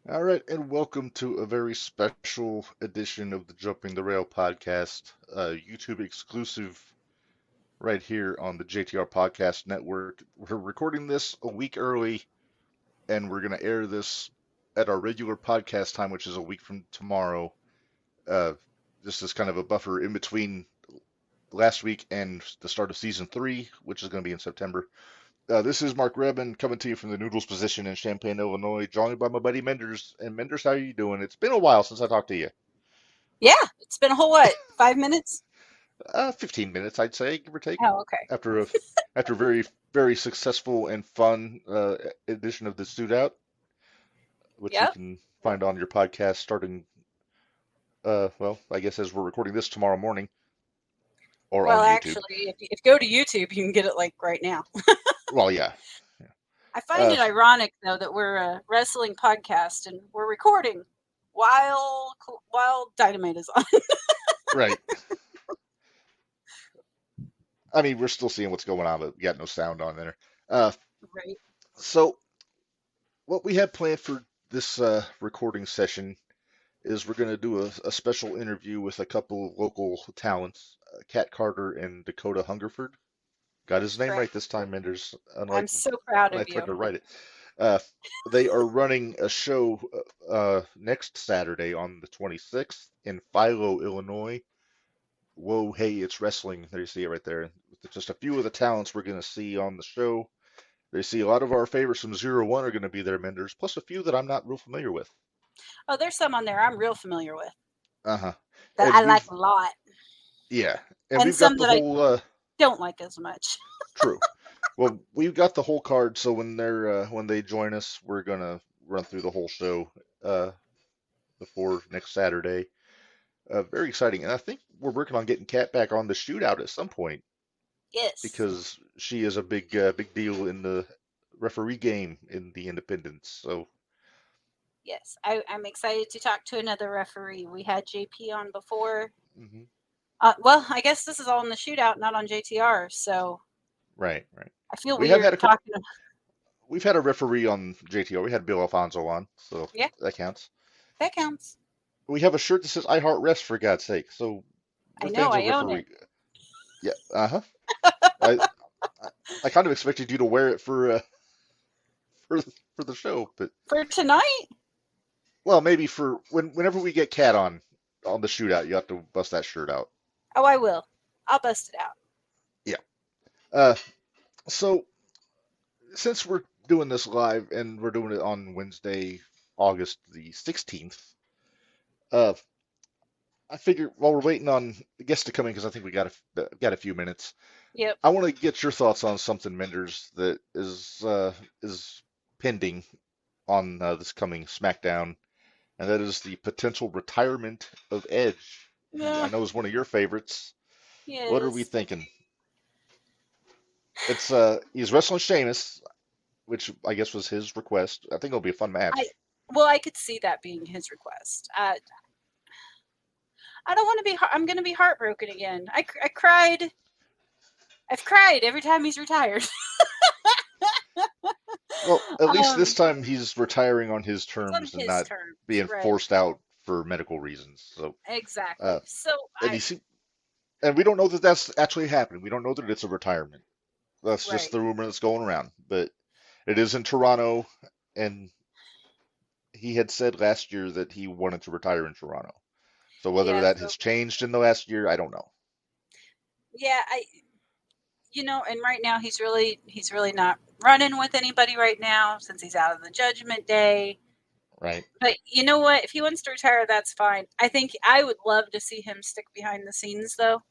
All right, and welcome to a very special edition of the Jumping the Rail podcast, YouTube exclusive right here on the JTR Podcast Network. We're recording this a week early, and we're going to air this at our regular podcast time, which is a week from tomorrow. Uh, this is kind of a buffer in between last week and the start of season three, which is going to be in September. This is Mark Rebin coming to you from the Noodles position in Champaign, Illinois, joined by my buddy Minderz. And Minderz, how are you doing? It's been a while since I talked to you. Yeah, it's been a whole what? 5 minutes? 15 minutes, I'd say, give or take. Oh, okay. After a after a very successful and fun edition of the Suit Out, which you Yep. can find on your podcast starting, well, I guess as we're recording this tomorrow morning or Well, on YouTube. actually, if you go to YouTube, you can get it like right now. Well, yeah. I find Uh, it ironic though that we're a wrestling podcast and we're recording while Dynamite is on. right. I mean, we're still seeing what's going on, but we got no sound on there. Uh, Right. so what we have planned for this recording session is we're going to do a special interview with a couple of local talents, Kat Carter and Dakota Hungerford. Got his name Correct. right this time, Menders, unlike I'm so proud when I of tried you. to write it. Uh, they are running a show next Saturday on the 26th in Philo, Illinois. Whoa, hey, it's wrestling. There you see it right there. Just a few of the talents we're going to see on the show. They see a lot of our favorites from Zero One are going to be there, Menders, plus a few that I'm not real familiar with. Oh, there's some on there I'm real familiar with Uh-huh. that And I like we've a lot, Yeah, and and we've got some the that I whole don't like as much. true. Well, we've got the whole card, so when they join us, we're gonna run through the whole show uh before next Saturday. Very exciting, and I think we're working on getting Kat back on the shootout at some point Yes. because she is a big deal in the referee game in the Independents. So, Yes. I'm excited to talk to another referee. We had JP on before. mhm. Well, I guess this is all in the shootout, not on JTR. So Right. I feel We have weird had a couple. talking. We've had a referee on JTO. We had Bill Alfonso on, so Yeah, that counts. that counts. We have a shirt that says "I Heart Rest" for God's sake. So I we're know. fans of I own it referee. Yeah, uh-huh. I I I kind of expected you to wear it for for the show, but for tonight. well, maybe for whenever we get Cat on the shootout, you have to bust that shirt out. Oh, I will. I'll bust it out. Yeah. Uh, so since we're doing this live and we're doing it on Wednesday, August the 16th, uh, I figure while we're waiting on the guests to come in, because I think we got a few minutes, Yep. I want to get your thoughts on something, Menders, that is pending on this coming SmackDown, and that is the potential retirement of Edge. I Yeah. know is one of your favorites. What are we Yes. thinking? It's he's wrestling Sheamus, which I guess was his request. I think it'll be a fun I match. well, I could see that being his request. I don't want to be. I'm going to be heartbroken again. I cried. I've cried every time he's retired. Well, at least this um, time he's retiring on his it's on terms and his not terms, being right? forced out for medical reasons. So, uh, Exactly. So and and we don't know that that's actually happening. We don't know that it's a retirement. That's just right. the rumor that's going around. But it is in Toronto, and he had said last year that he wanted to retire in Toronto. So whether Yeah. that So has changed in the last year, I don't know. yeah, and right now he's really not running with anybody right now since he's out of the Judgment Day. Right? But you know what? If he wants to retire, that's fine. I think I would love to see him stick behind the scenes though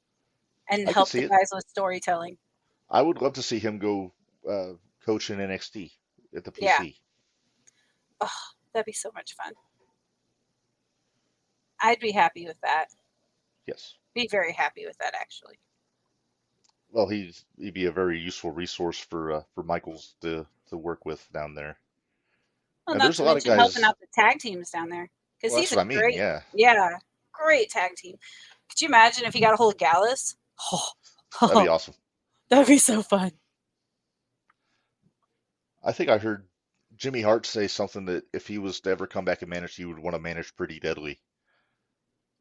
and I could help the see it. guys with storytelling. I would love to see him go coach in NXT at the Yeah. PC. Oh, that'd be so much fun. I'd be happy with that. Yes. Be very happy with that actually. Well, he'd be a very useful resource for Michaels to work with down there. Well, And not there's a to lot of mention helping guys. out the tag teams down there because Well, he's that's a what I mean. great, Yeah, yeah, great tag team. Could you imagine if he got a hold of Gallus? that'd be Oh, awesome. that'd be so fun. I think I heard Jimmy Hart say something that if he was to ever come back and manage, he would want to manage Pretty Deadly.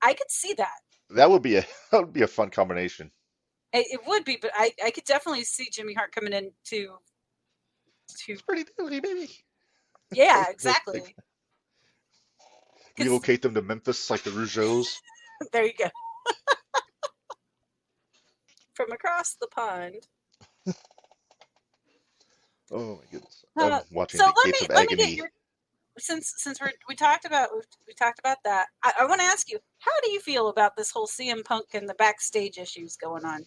I could see that. That would be a that would be a fun combination. It would be, but I could definitely see Jimmy Hart coming in to It's Pretty Deadly, baby. yeah, exactly. Because Relocate them to Memphis like the Rougeaus. there you go. From across the pond. Oh my goodness! I'm watching So the Gates of let me get Agony. your since we talked about that. I want to ask you, how do you feel about this whole CM Punk and the backstage issues going on?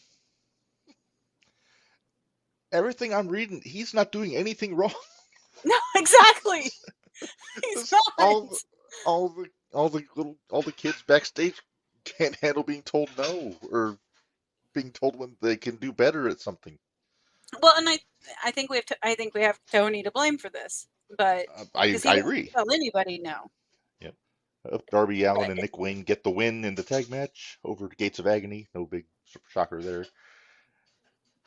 Everything I'm reading, he's not doing anything wrong. No, exactly. He's This- not. all the kids backstage can't handle being told no or being told when they can do better at something. Well, and I think we have Tony to blame for this, but because he I doesn't agree. tell anybody no. Yep. Darby Allin But, and Nick Wayne get the win in the tag match over the Gates of Agony. No big shocker there.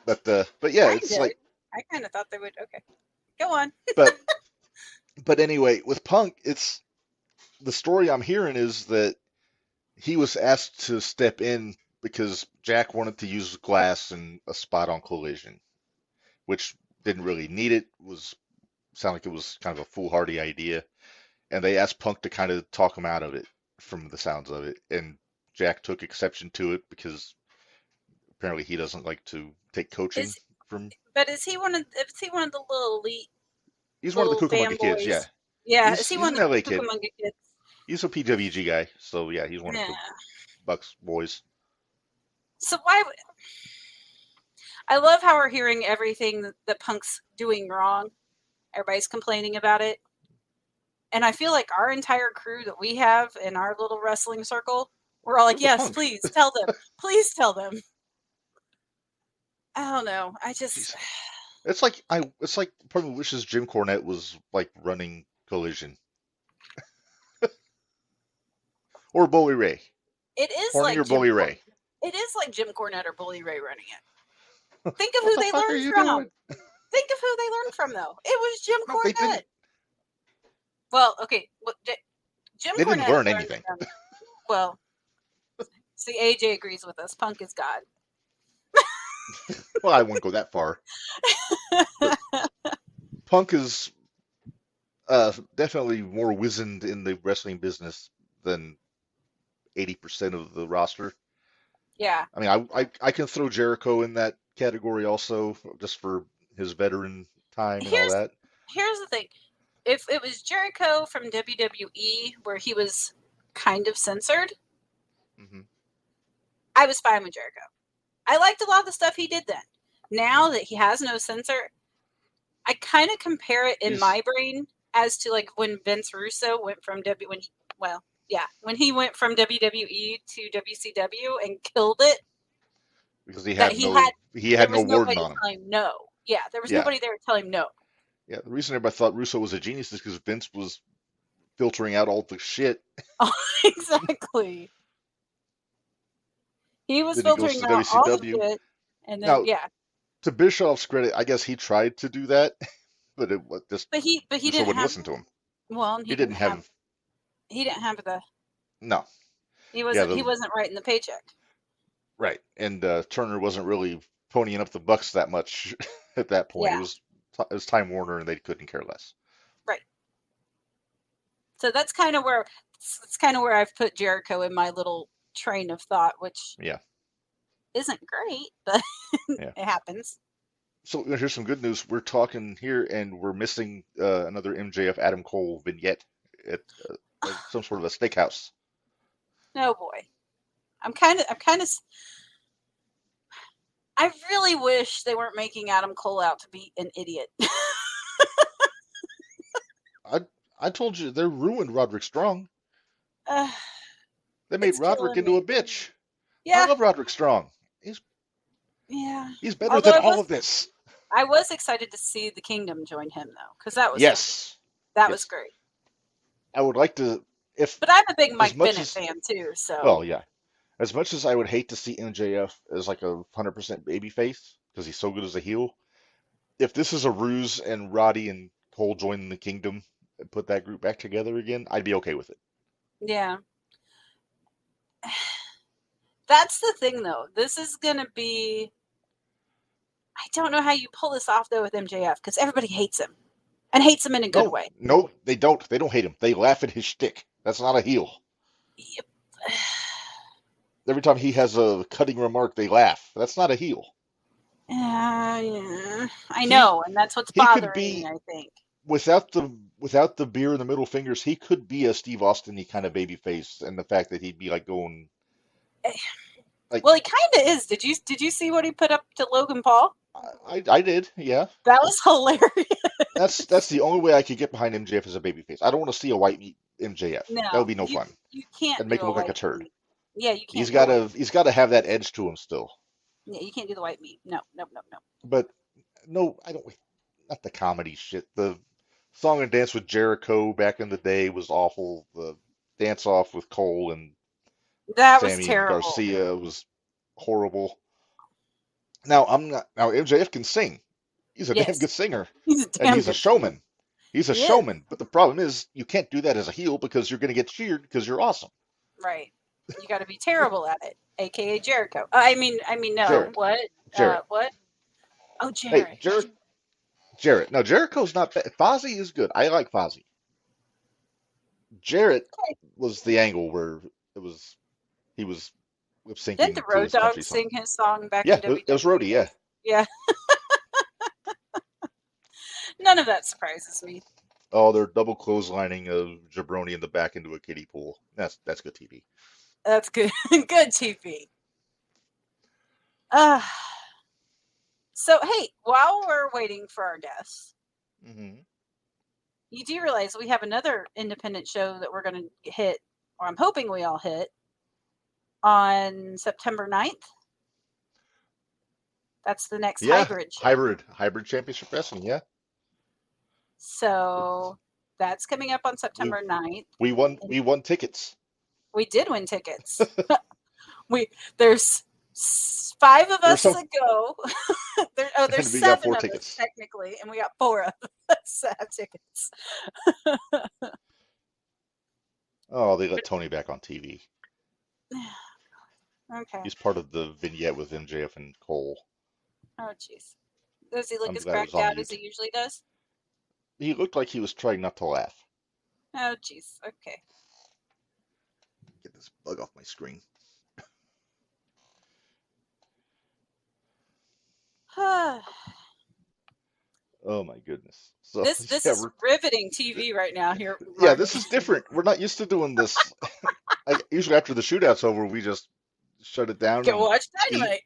But yeah, it's like I kind of thought they would. Okay, go on. but but anyway, with Punk, it's the story I'm hearing is that he was asked to step in because Jack wanted to use glass in a spot on Collision, which didn't really need it. Was sound like it was kind of a foolhardy idea, and they asked Punk to kind of talk him out of it from the sounds of it, and Jack took exception to it because apparently he doesn't like to take coaching from. But is he one of the little elite? He's one of the Little Cucamonga kids, fanboys? yeah. Yeah, is he He's one an of LA the kid. Cucamonga kids? He's a PWG guy, so yeah, he's one Yeah. of the Bucks boys. So why? I love how we're hearing everything that Punk's doing wrong. Everybody's complaining about it, and I feel like our entire crew that we have in our little wrestling circle, we're all like, "Yes, Punk. please tell them, please tell them." I don't know. I just. Jeez. It's like part of me wishes Jim Cornette was like running Collision. Or Bully Ray. It is Horny like or Bully Ray. It is like Jim Cornette or Bully Ray running it. Think of What who the they fuck are learned you from. doing? Think of who they learned from, though. It was Jim No, they Cornette. didn't. Well, okay. Jim They Cornette didn't learn learned anything. from- well, see, AJ agrees with us. Punk is God. Well, I wouldn't go that far. But Punk is definitely more wizened in the wrestling business than 80% of the roster. Yeah. I mean, I can throw Jericho in that category also, just for his veteran time and all that. Here's the thing. If it was Jericho from WWE where he was kind of censored, Mm-hmm. I was fine with Jericho. I liked a lot of the stuff he did then. Now that he has no censor, I kind of compare it in my brain as to like when Vince Russo went from when he went from WWE to WCW and killed it. Because he had no warden on him. Telling him no. Yeah, there was nobody there to tell him no. Yeah, the reason everybody thought Russo was a genius is because Vince was filtering out all the shit. Oh, exactly. He was Then he goes filtering to out all the WCW. shit, and then Now, to Bischoff's credit, I guess he tried to do that, but it was just but he Russo wouldn't listen to him. Well, He didn't have the no. he wasn't writing the paycheck. Right, and Turner wasn't really ponying up the bucks that much at that point. Yeah. It was Time Warner, and they couldn't care less. Right. So that's kind of where I've put Jericho in my little train of thought, which isn't great, but it happens. So here's some good news. We're talking here, and we're missing another MJF Adam Cole vignette at some sort of a steakhouse. Oh boy, I really wish they weren't making Adam Cole out to be an idiot. I told you they ruined Roderick Strong. They made Roderick into a bitch. Yeah. I love Roderick Strong. He's better than all of this. I was excited to see the Kingdom join him though, because that was was great. I would like to but I'm a big Mike Bennett fan too. So well, yeah. As much as I would hate to see MJF as like a 100% babyface because he's so good as a heel, if this is a ruse and Roddy and Cole join the Kingdom and put that group back together again, I'd be okay with it. Yeah. That's the thing, though. This is going to be. I don't know how you pull this off, though, with MJF, because everybody hates him and hates him in a good No, way. no, they don't. They don't hate him. They laugh at his shtick. That's not a heel. Yep. Every time he has a cutting remark, they laugh. That's not a heel. Yeah, I He know, and that's what's he could bothering me, be I think. without the beer and the middle fingers. He could be a Steve Austin-y kind of baby face, and the fact that he'd be like going like Well, he kind of is. Did you see what he put up to Logan Paul? I did, yeah. That was hilarious. That's the only way I could get behind MJF as a babyface. I don't want to see a white meat MJF. That would No, be no fun. you can't That'd do make him a look like a white turd. meat. Yeah, you can't He's do a white. he's got to have that edge to him still. Yeah, you can't do the white meat. No. But no, I don't. Not the comedy shit. The song and dance with Jericho back in the day was awful. The dance off with Cole and That was Sammy terrible. Garcia was horrible. Now MJF can sing. He's a damn good singer. He's a And he's a showman. He's a He is. showman. But the problem is you can't do that as a heel because you're going to get cheered because you're awesome. Right. You got to be terrible at it, aka Jericho. I mean, no. Jarrett. What? Jarrett. What? Oh, Jarrett. Hey, Jarrett. No, Jericho's not bad. Fozzy is good. I like Fozzy. Jarrett was the angle where he was lip syncing. Didn't the Road Dogg sing his song back in WWE? It was Rhodey, yeah. Yeah. None of that surprises me. Oh, they're double clotheslining a jabroni in the back into a kiddie pool. That's good TV. That's good. Good TV. So, hey, while we're waiting for our guests, you do realize we have another independent show that we're going to hit, or I'm hoping we all hit, on September 9th. That's the next hybrid show. Hybrid Championship Wrestling, yeah. So that's coming up on September 9th. We won tickets. We did win tickets. There's 5 of us that go. There's 7 of us technically, and we got 4 of us that have tickets. Oh, they let Tony back on TV. Okay. He's part of the vignette with MJF and Cole. Oh, jeez. Does he look as cracked out as he usually does? He looked like he was trying not to laugh. Oh, jeez. Okay. Get this bug off my screen. Oh my goodness. So this is riveting TV right now here. Mark. Yeah, this is different. We're not used to doing this. Usually after the shootout's over, we just shut it down. Go watch Dynamite.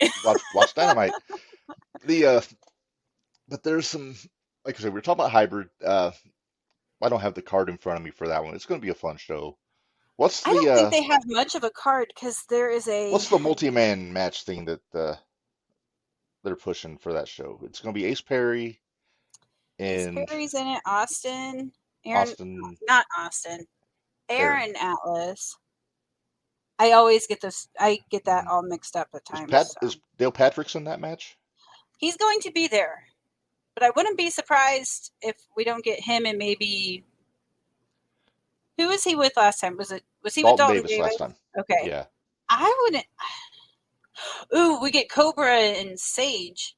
Watch Dynamite. But there's some, like I said, we were talking about hybrid. I don't have the card in front of me for that one. It's going to be a fun show. I don't think they have much of a card because there is a. What's the multi-man match thing that they're pushing for that show? It's going to be Ace Perry. And Ace Perry's in it. Austin. Not Austin. Aaron Atlas. I always get this. I get that all mixed up at times. Is Dale Patrick's in that match? He's going to be there, but I wouldn't be surprised if we don't get him and maybe. Who was he with last time? Was he with Dalton Davis last time? Okay. Yeah. I wouldn't. Ooh, we get Cobra and Sage.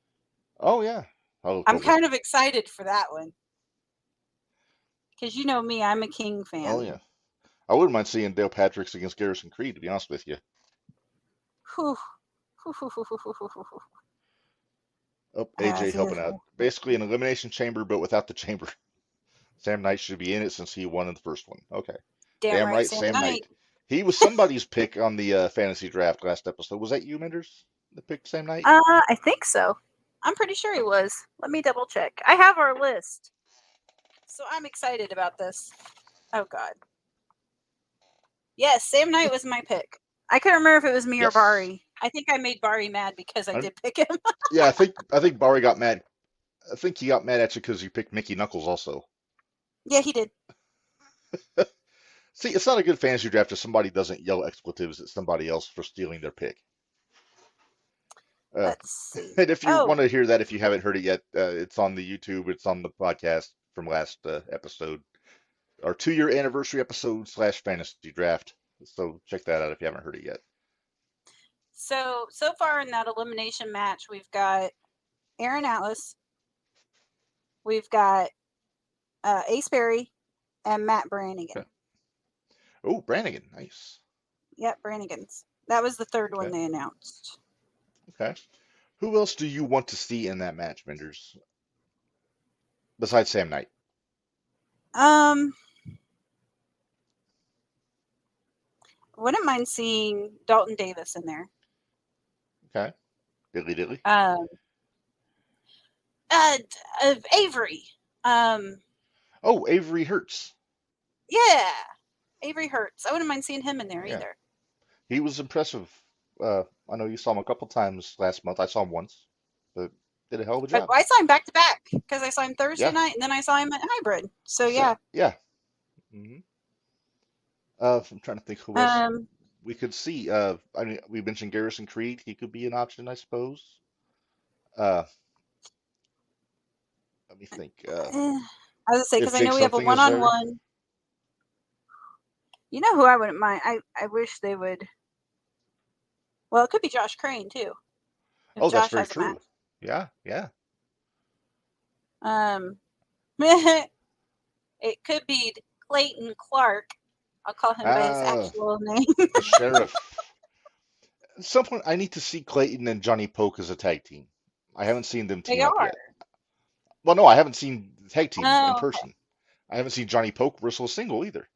Oh yeah. I'm kind of excited for that one. Because you know me, I'm a King fan. Oh yeah. I wouldn't mind seeing Dale Patrick's against Garrison Creed, to be honest with you. Whew. Oh, AJ helping out. Basically an elimination chamber, but without the chamber. Sam Knight should be in it since he won in the first one. Okay. Damn right, Sam Knight. He was somebody's pick on the fantasy draft last episode. Was that you, Minderz, that picked Sam Knight? I think so. I'm pretty sure he was. Let me double check. I have our list. So I'm excited about this. Oh, God. Yes, Sam Knight was my pick. I couldn't remember if it was me or Bari. I think I made Bari mad because I did pick him. Yeah, I think Bari got mad. I think he got mad at you because you picked Mickey Knuckles also. Yeah, he did. See, it's not a good fantasy draft if somebody doesn't yell expletives at somebody else for stealing their pick. Let's see. And if you want to hear that, if you haven't heard it yet, it's on the YouTube, it's on the podcast. from last episode, our 2-year anniversary episode / fantasy draft. So check that out if you haven't heard it yet. So far in that elimination match, we've got Aaron Atlas, we've got Ace Berry, and Matt Brannigan. Okay. Oh, Brannigan, nice. Yep, Brannigan's. That was the third one Okay. they announced. Okay. Who else do you want to see in that match, Minderz? Besides Sam Knight. Wouldn't mind seeing Dalton Davis in there. Okay. Diddly. Avery. Oh, Avery Hertz. Yeah, Avery Hertz. I wouldn't mind seeing him in there either. He was impressive. I know you saw him a couple times last month. I saw him once, but did a hell of a job. I saw him back to back because I saw him Thursday night and then I saw him at Hybrid. So yeah. Yeah. Mm-hmm. I'm trying to think who else we could see. I mean, we mentioned Garrison Creed. He could be an option, I suppose. Let me think. I was gonna say because I know we have a Something is there. one-on-one. You know who I wouldn't mind? I wish they would. Well, it could be Josh Crane too. Oh, that's very true. Yeah. It could be Clayton Clark. I'll call him by his actual name. The sheriff. At some point, I need to see Clayton and Johnny Poke as a tag team. I haven't seen them team up yet. Well, no, I haven't seen the tag team in person. Okay. I haven't seen Johnny Poke wrestle a single either.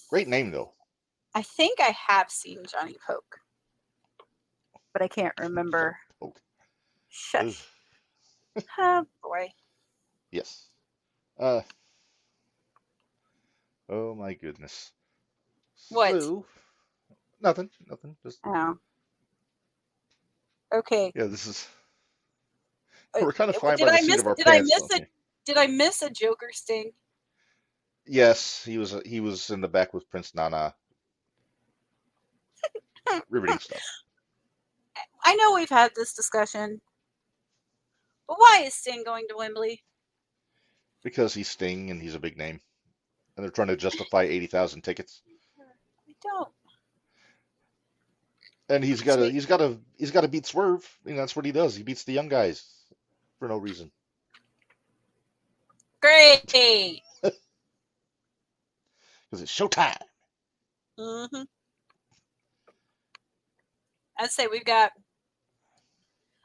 Great name, though. I think I have seen Johnny Poke, but I can't remember. Poke. Shush. Oh, boy. Yes. Oh, my goodness. What? So, nothing. Just... Oh. Okay. Yeah, this is... We're kind of flying by the seat of our pants. Did I miss a Joker sting? Yes, he was in the back with Prince Nana. Riveting stuff. I know we've had this discussion, but why is Sting going to Wembley? Because he's Sting and he's a big name, and they're trying to justify 80,000 tickets. I don't. And he's got to beat Swerve. I mean, that's what he does. He beats the young guys for no reason. Great. Because it's showtime. Mm-hmm. I'd say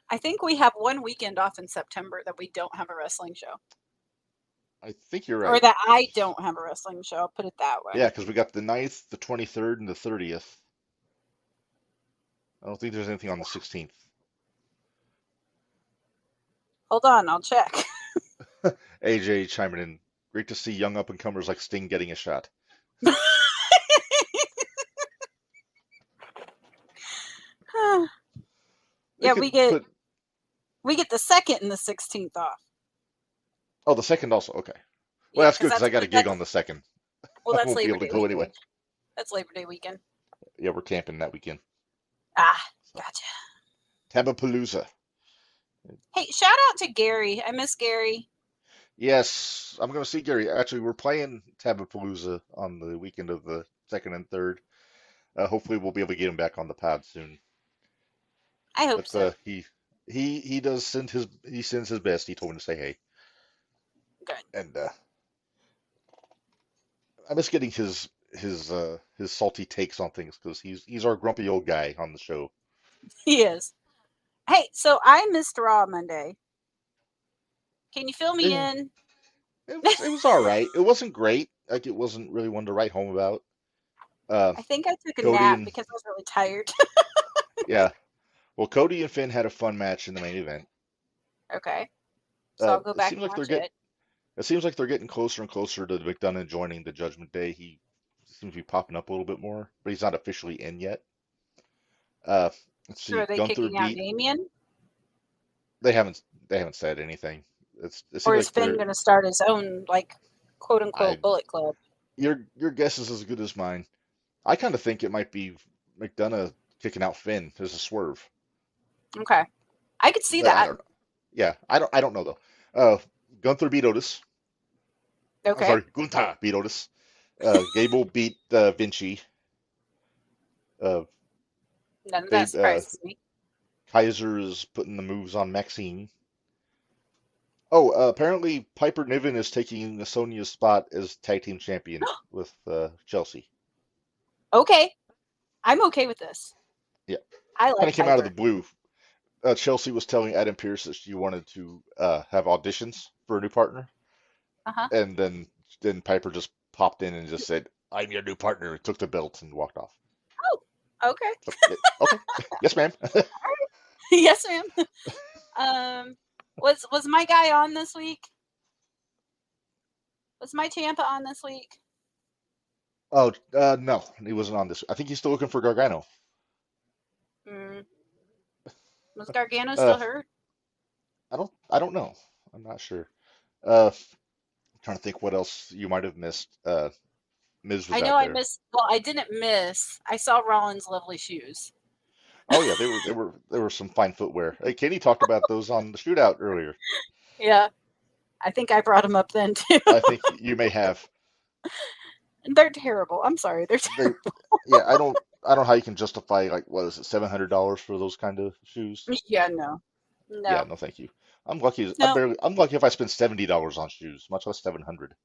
I think we have one weekend off in September that we don't have a wrestling show. I think you're right. Or that I don't have a wrestling show. I'll put it that way. Yeah, because we got the 9th, the 23rd, and the 30th. I don't think there's anything on the 16th. Hold on, I'll check. AJ chiming in. Great to see young up-and-comers like Sting getting a shot. Yeah, we get the 2nd and the 16th off. Oh, the 2nd also. Okay. Well, that's good because I got a gig on the 2nd. Well, that's I won't Labor be able to Day go weekend. anyway. That's Labor Day weekend. Yeah, we're camping that weekend. Gotcha. Tabapalooza. Hey, shout out to Gary. I miss Gary. Yes, I'm going to see Gary. Actually, we're playing Tabapalooza on the weekend of the 2nd and 3rd. Hopefully, we'll be able to get him back on the pod soon. I hope so. He does sends his best. He told me to say hey. Good. And I miss getting his salty takes on things because he's our grumpy old guy on the show. He is. Hey, so I missed Raw Monday. Can you fill me in? It was all right. It wasn't great. Like it wasn't really one to write home about. I think I took a nap because I was really tired. Yeah. Well, Cody and Finn had a fun match in the main event. Okay. So I'll go back and watch it. It seems like they're getting closer and closer to McDonough joining the Judgment Day. He seems to be popping up a little bit more, but he's not officially in yet. Let's see. So are they kicking out Damien? They haven't said anything. Or is Finn going to start his own, quote unquote, Bullet Club? Your guess is as good as mine. I kind of think it might be McDonough kicking out Finn as a swerve. Okay, I could see that. I don't know though. Gunther beat Otis. I'm Okay. sorry, Gunther beat Otis. Gable beat Vinci. None of that They surprises me. Kaiser is putting the moves on Maxine. Oh, apparently Piper Niven is taking Sonia's spot as tag team champion with Chelsea. Okay. I'm okay with this. Yeah, I kind like of came out of the Piper. blue. Chelsea was telling Adam Pearce that she wanted to have auditions for a new partner, Uh-huh. and then Piper just popped in and just said, "I'm your new partner," took the belt and walked off. Oh, okay. So, yeah, okay, yes, ma'am. Yes, ma'am. Was my guy on this week? Was my Tampa on this week? Oh, no, he wasn't on this. I think he's still looking for Gargano. Mm. Was Gargano Uh, still hurt? I don't know. I'm not sure. I'm trying to think what else you might have missed. Miz was I know out I there. missed. Well, I didn't miss. I saw Rollins' lovely shoes. Oh yeah, there were some fine footwear. Hey, Katie talked about those on the shootout earlier. Yeah, I think I brought them up then too. I think you may have. They're terrible. I'm sorry. They're They, terrible. yeah, I don't know how you can justify like what is it, $700 for those kind of shoes. Yeah, no, Yeah, no, no, thank you. no. I'm lucky if I spend $70 on shoes, much less 700.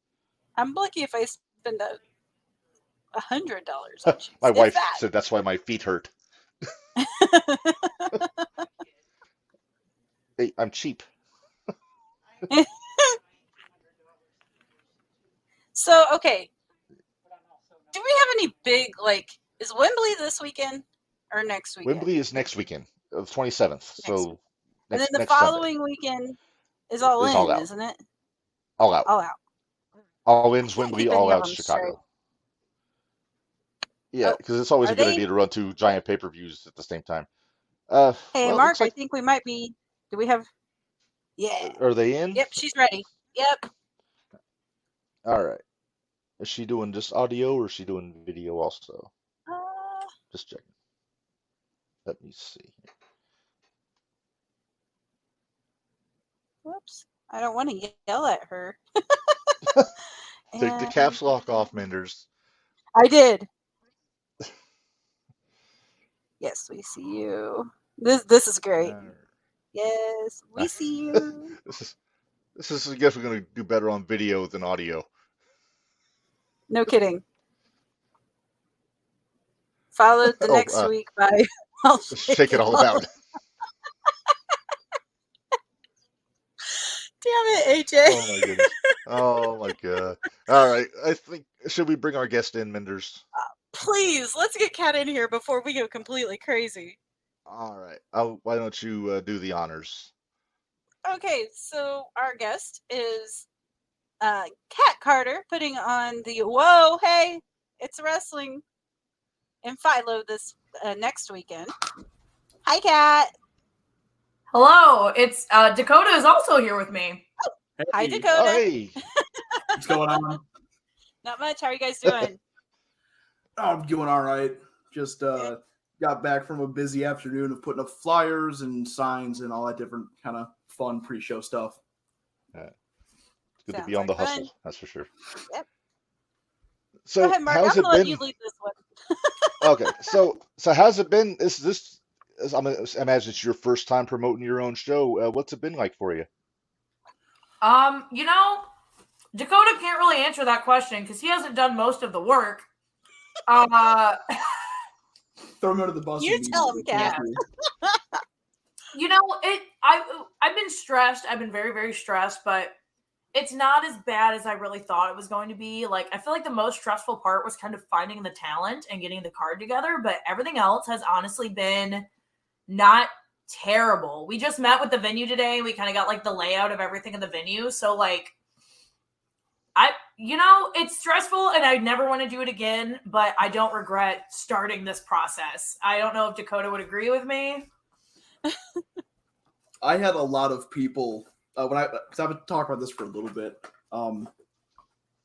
I'm lucky if I spend $100 on My shoes, if wife said that's why my feet hurt. that. Hey, I'm cheap. So, okay, do we have any big, like, is Wembley this weekend or next weekend? Wembley is next weekend, the 27th. Next week. So And then the next Sunday following weekend is All is all In, out. isn't it? All out. All Out. All I in's can't Wembley, keep all any of out's them straight. Chicago. Yeah, Oh, because it's always are a good they? idea to run two giant pay-per-views at the same time. Hey, Well, it Mark, looks I like think we might be. Do we have? Yeah. are they in? Yep, she's ready. Yep. All right. Is she doing just audio or is she doing video also? Uh, Just checking. Let me see. whoops. I don't want to yell at her. Take the And caps lock off, Minderz. I did. Yes, we see you. This is great. Yes, we see you. This is I guess we're gonna do better on video than audio. No kidding. Followed the Oh, next week by I'll shake it all out. Damn it, AJ. Oh my goodness. Oh my god. All right. I think should we bring our guest in, Minderz? Please, let's get Kat in here before we go completely crazy. All right. Why don't you do the honors? Okay, so our guest is Kat Carter putting on the Whoa, hey, it's wrestling in Philo this next weekend. Hi, Kat. Hello, it's Dakota is also here with me. Hey. Hi, Dakota. Oh, hey. What's going on? Not much. How are you guys doing? I'm doing all right. Just got back from a busy afternoon of putting up flyers and signs and all that different kind of fun pre-show stuff. It's good Sounds to be on like the fun. hustle, that's for sure. Yep. So Go ahead, Mark. how's I'm it gonna let been? you lead this one. Okay, so how's it been? I imagine it's your first time promoting your own show. What's it been like for you? You know, Dakota can't really answer that question because he hasn't done most of the work. Throw him under the bus. You tell him, Kat. You know, I've been stressed. I've been very, very stressed, but it's not as bad as I really thought it was going to be. Like, I feel like the most stressful part was kind of finding the talent and getting the card together, but everything else has honestly been not terrible. We just met with the venue today and we kind of got like the layout of everything in the venue. So like, it's stressful and I never want to do it again, but I don't regret starting this process. I don't know if Dakota would agree with me. I had a lot of people because I've been talking about this for a little bit. When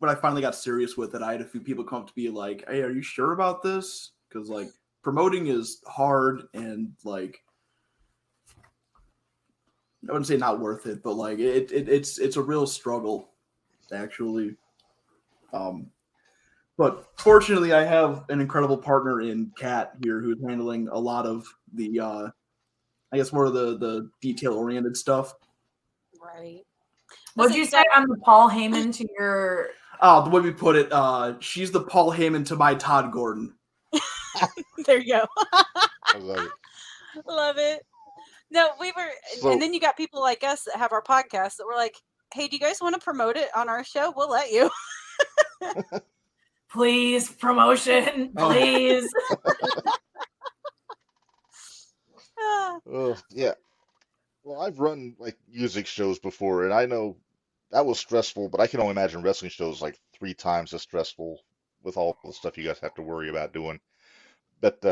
I finally got serious with it, I had a few people come up to me like, "Hey, are you sure about this?" Because like promoting is hard and like I wouldn't say not worth it, but like it's a real struggle, actually. But fortunately, I have an incredible partner in Kat here who's handling a lot of the, I guess, more of the detail-oriented stuff. Right. What'd you say? I'm the Paul Heyman to your... Oh, the way we put it, she's the Paul Heyman to my Todd Gordon. There you go. I love it. Love it. No, So- and then you got people like us that have our podcast that were like, hey, do you guys want to promote it on our show? We'll let you. Please, promotion, please. Oh, yeah. Well, I've run like music shows before, and I know that was stressful, but I can only imagine wrestling shows like 3 times as stressful with all the stuff you guys have to worry about doing. But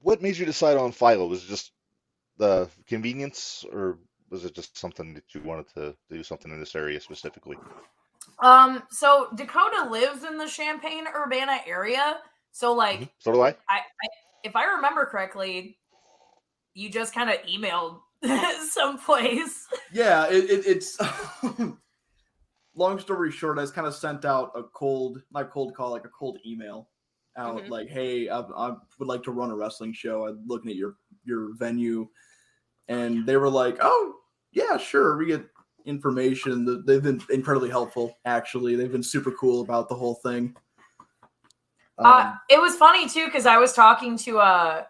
what made you decide on Philo? Was it just the convenience, or was it just something that you wanted to do something in this area specifically? So Dakota lives in the Champaign-Urbana area. So like, So do I. I if I remember correctly, you just kind of emailed someplace. Yeah, it's long story short, I just kind of sent out a cold email out like, hey, I would like to run a wrestling show. I'm looking at your venue, and they were like, oh yeah, sure. We get information. They've been incredibly helpful. Actually, they've been super cool about the whole thing. It was funny too because I was talking to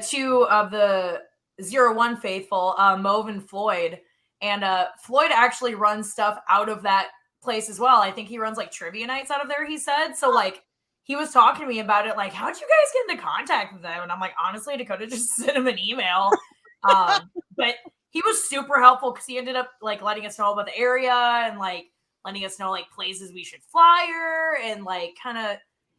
two of the 01 faithful, Mauve and Floyd, and Floyd actually runs stuff out of that place as well. I think he runs like trivia nights out of there, he said. So like he was talking to me about it, like, how'd you guys get into contact with them? And I'm like, honestly, Dakota just sent him an email. But he was super helpful because he ended up like letting us know about the area and like letting us know like places we should flyer, and like kind of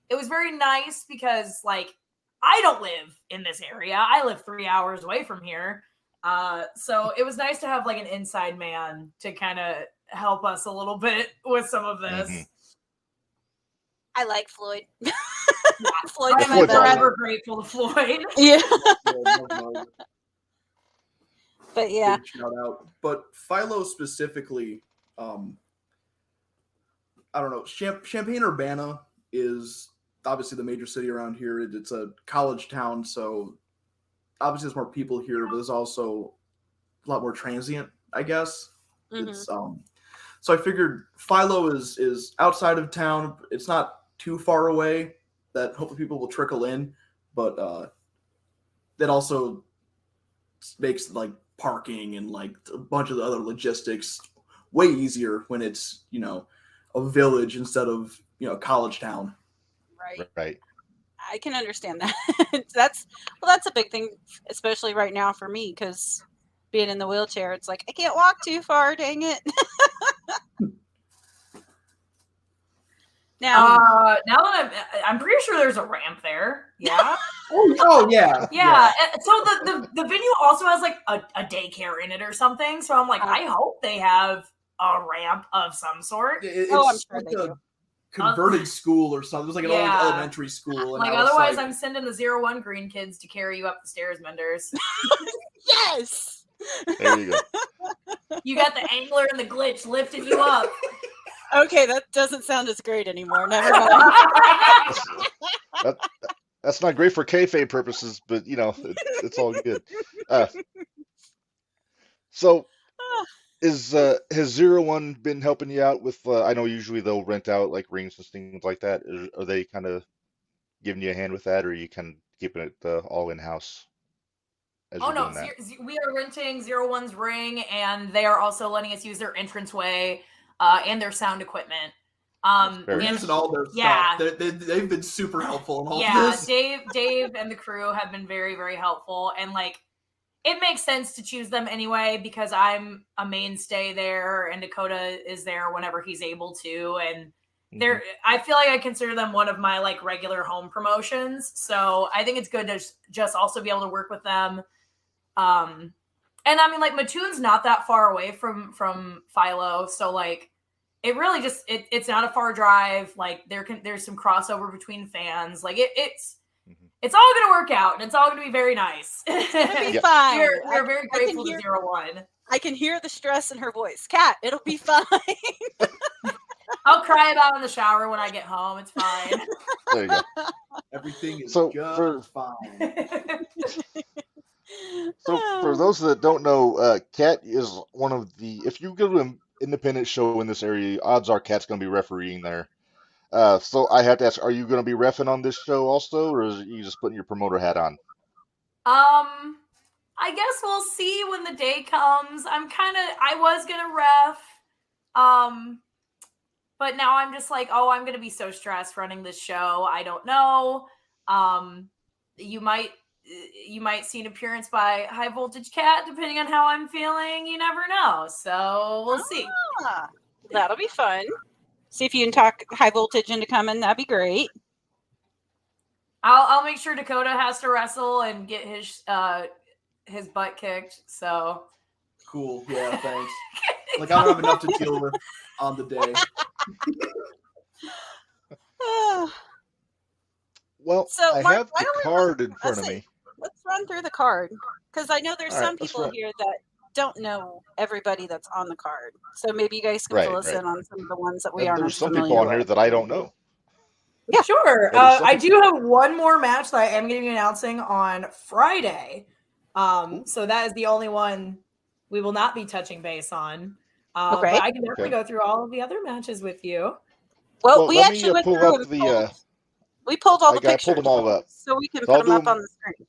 it was very nice because like I don't live in this area. I live 3 hours away from here. So it was nice to have like an inside man to kind of help us a little bit with some of this. Mm-hmm. I like Floyd. Floyd's I'm forever grateful to Floyd. Yeah. But yeah. Big shout out. But Philo specifically, I don't know. Champaign-Urbana is obviously the major city around here. It's a college town, so obviously there's more people here, but there's also a lot more transient, I guess. It's so I figured Philo is outside of town. It's not too far away that hopefully people will trickle in, but that also makes like parking and like a bunch of the other logistics way easier when it's, you know, a village instead of, you know, college town. Right. I can understand that. That's a big thing, especially right now for me, because being in the wheelchair, it's like I can't walk too far. Dang it! Now that I'm pretty sure there's a ramp there. Yeah. Oh yeah. Yeah. So the venue also has like a daycare in it or something. So I'm like, I hope they have a ramp of some sort. It's I'm sure like they do. Converted school or something. It was like an old elementary school. Like otherwise, I'm sending the 01 green kids to carry you up the stairs, Minderz. Yes. There you go. You got the angler and the glitch lifting you up. Okay, that doesn't sound as great anymore. Never mind. That's not great for kayfabe purposes, but you know, it's all good. So, has 01 been helping you out with? I know usually they'll rent out like rings and things like that. Are they kind of giving you a hand with that, or are you kind of keeping it all in house? Oh no, we are renting 01's ring, and they are also letting us use their entranceway and their sound equipment. We're using all their stuff. They've been super helpful in all this. Dave and the crew have been very, very helpful, and like it makes sense to choose them anyway because I'm a mainstay there, and Dakota is there whenever he's able to, and they're. I feel like I consider them one of my like regular home promotions, so I think it's good to just also be able to work with them. And I mean, like Mattoon's not that far away from Philo, so like. It really just it's not a far drive. Like there's some crossover between fans. Like it's It's all going to work out, and it's all going to be very nice. It's gonna be Yeah. fine. We're very grateful to hear- 0-1. I can hear the stress in her voice. Kat, it'll be fine. I'll cry about it in the shower when I get home. It's fine. There you go. Everything is So, just fine. So for those that don't know, Kat is one of the. If you go to an independent show in this area, odds are Kat's going to be refereeing there. So I have to ask: are you going to be reffing on this show also, or is you just putting your promoter hat on? I guess we'll see when the day comes. I was gonna ref, but now I'm just like, oh, I'm gonna be so stressed running this show. I don't know. You might see an appearance by High Voltage Cat depending on how I'm feeling. You never know, so we'll see. That'll be fun. See if you can talk High Voltage into coming. That'd be great. I'll make sure Dakota has to wrestle and get his butt kicked. So Cool. Yeah, thanks. Like, I don't have enough to deal with on the day. Well, So, I Mark, have why the don't we card in front of me. Let's run through the card because I know there's All right, some let's people run. here that don't know everybody that's on the card. So maybe you guys can Right, fill us right. in on some of the ones that we And aren't there's as some familiar people on with. here that I don't know. Yeah. Sure. Yeah, there's some I do have one more match that I am going to be announcing on Friday. So that is the only one we will not be touching base on. Okay. But I can definitely Okay. go through all of the other matches with you. Well, we let me actually went pull through up and the. we pulled all the I pictures pulled them all up. so we can So I'll put them do up them- on the screen.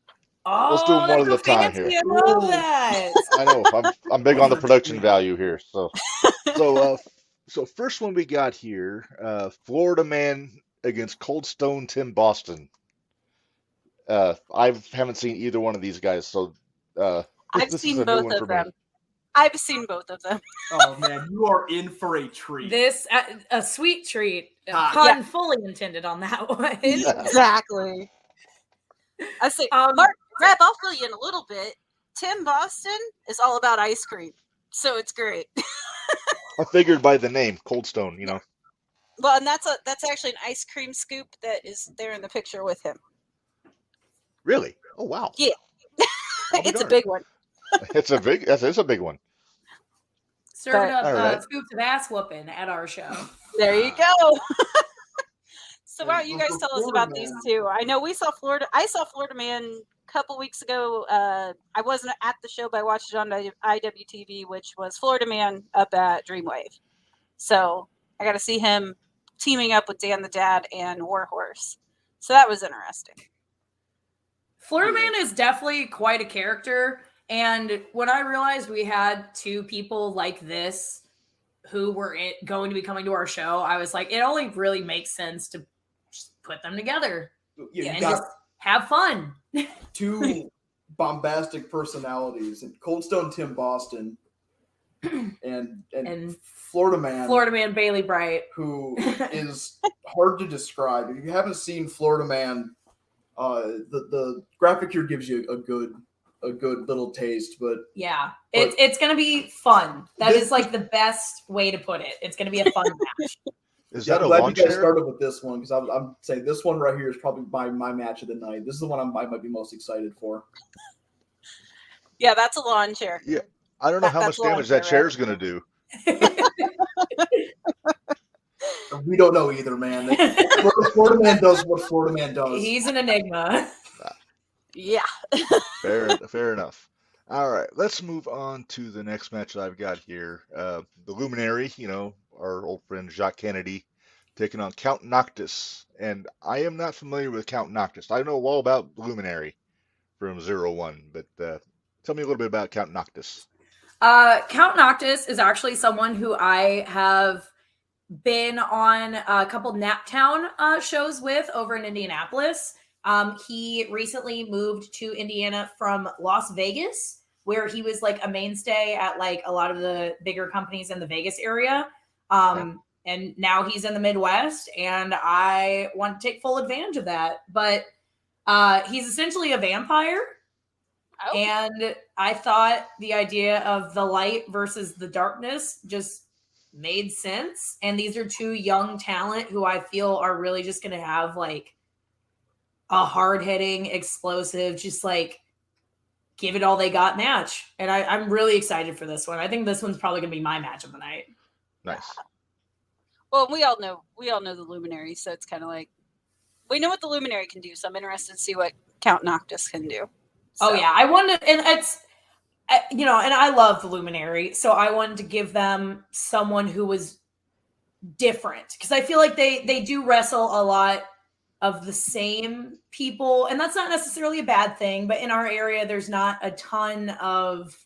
Oh, Let's do them one that's at so a time fancy. here. I love that. I know I'm big on the production value here. So first one we got here, Florida Man against Cold Stone Tim Boston. I haven't seen either one of these guys, so I've this seen is a new both one of for them. me. I've seen both of them. Oh, man, you are in for a treat. This a sweet treat. Ah. Pun fully intended on that one. Exactly. I say, Mark, Reb, I'll fill you in a little bit. Tim Boston is all about ice cream, so it's great. I figured by the name, Cold Stone, you know. Well, and that's actually an ice cream scoop that is there in the picture with him. Really? Oh wow. Yeah. I'll be It's a darned. big one. It's a big one. Serving up All right. scoops of ass whooping at our show. There you go. So why don't you And guys for tell us Florida about Man- these two? I know we saw Florida. I saw Florida Man a couple weeks ago. I wasn't at the show, but I watched it on IWTV, which was Florida Man up at Dreamwave. So I got to see him teaming up with Dan the Dad and Warhorse. So that was interesting. Florida Man is definitely quite a character. And when I realized we had two people like this who were going to be coming to our show, I was like, it only really makes sense to just put them together You and got just have fun. two bombastic personalities, and Cold Stone Tim Boston and Florida Man Bailey Bright, who is hard to describe. If you haven't seen Florida Man, the graphic here gives you a good little taste, but yeah, it's gonna be fun. That is like the best way to put it. It's gonna be a fun match. Is that a I'm glad lawn you guys chair? started with this one because I'm saying this one right here is probably my match of the night. This is the one I might be most excited for. Yeah, that's a lawn chair. Yeah. I don't know how much That's lawn damage that chair, chair's gonna do. We don't know either, man. Florida Man does what Florida Man does. He's an enigma. Yeah. Fair enough. All right, let's move on to the next match that I've got here. The Luminary, our old friend Jacques Kennedy, taking on Count Noctis. And I am not familiar with Count Noctis. I know all about Luminary from 01, but tell me a little bit about Count Noctis. Count Noctis is actually someone who I have been on a couple Naptown shows with over in Indianapolis. He recently moved to Indiana from Las Vegas, where he was like a mainstay at like a lot of the bigger companies in the Vegas area. And now he's in the Midwest, and I want to take full advantage of that. But he's essentially a vampire. Oh. And I thought the idea of the light versus the darkness just made sense. And these are two young talent who I feel are really just going to have like a hard-hitting, explosive, just like give it all they got match. And I'm really excited for this one. I think this one's probably going to be my match of the night. Nice. Well, we all know the Luminary, so it's kind of like we know what the Luminary can do. So I'm interested to see what Count Noctis can do. So. Oh yeah, I wanted, and it's and I love the Luminary, so I wanted to give them someone who was different because I feel like they do wrestle a lot of the same people, and that's not necessarily a bad thing, but in our area there's not a ton of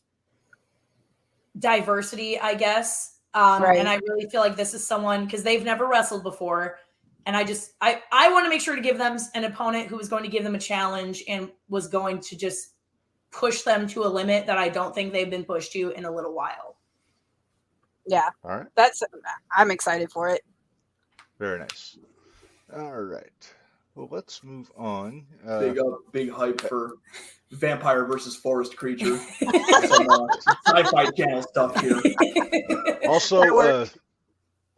diversity, I guess. Right. And I really feel like this is someone, because they've never wrestled before, and I want to make sure to give them an opponent who was going to give them a challenge and was going to just push them to a limit that I don't think they've been pushed to in a little while. Yeah. All right. I'm excited for it. Very nice. All right. Well, let's move on. Big hype for Vampire versus Forest Creature. Some sci-fi channel stuff here.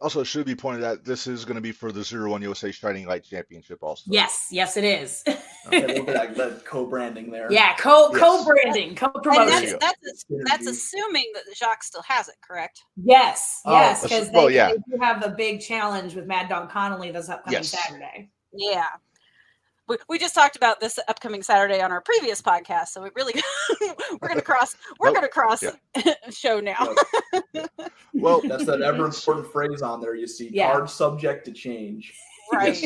Also, it should be pointed out this is going to be for the 01 USA Shining Light Championship. Also, yes, it is. Okay, look at that co-branding there. Yeah, co-branding, co-promotion. That's assuming that Jacques still has it, correct? Yes, because they do have a big challenge with Mad Dog Connolly this upcoming Saturday. Yeah. We just talked about this upcoming Saturday on our previous podcast, so we're going to cross show now. Well, that's that ever important phrase on there. You see, card subject to change. Right,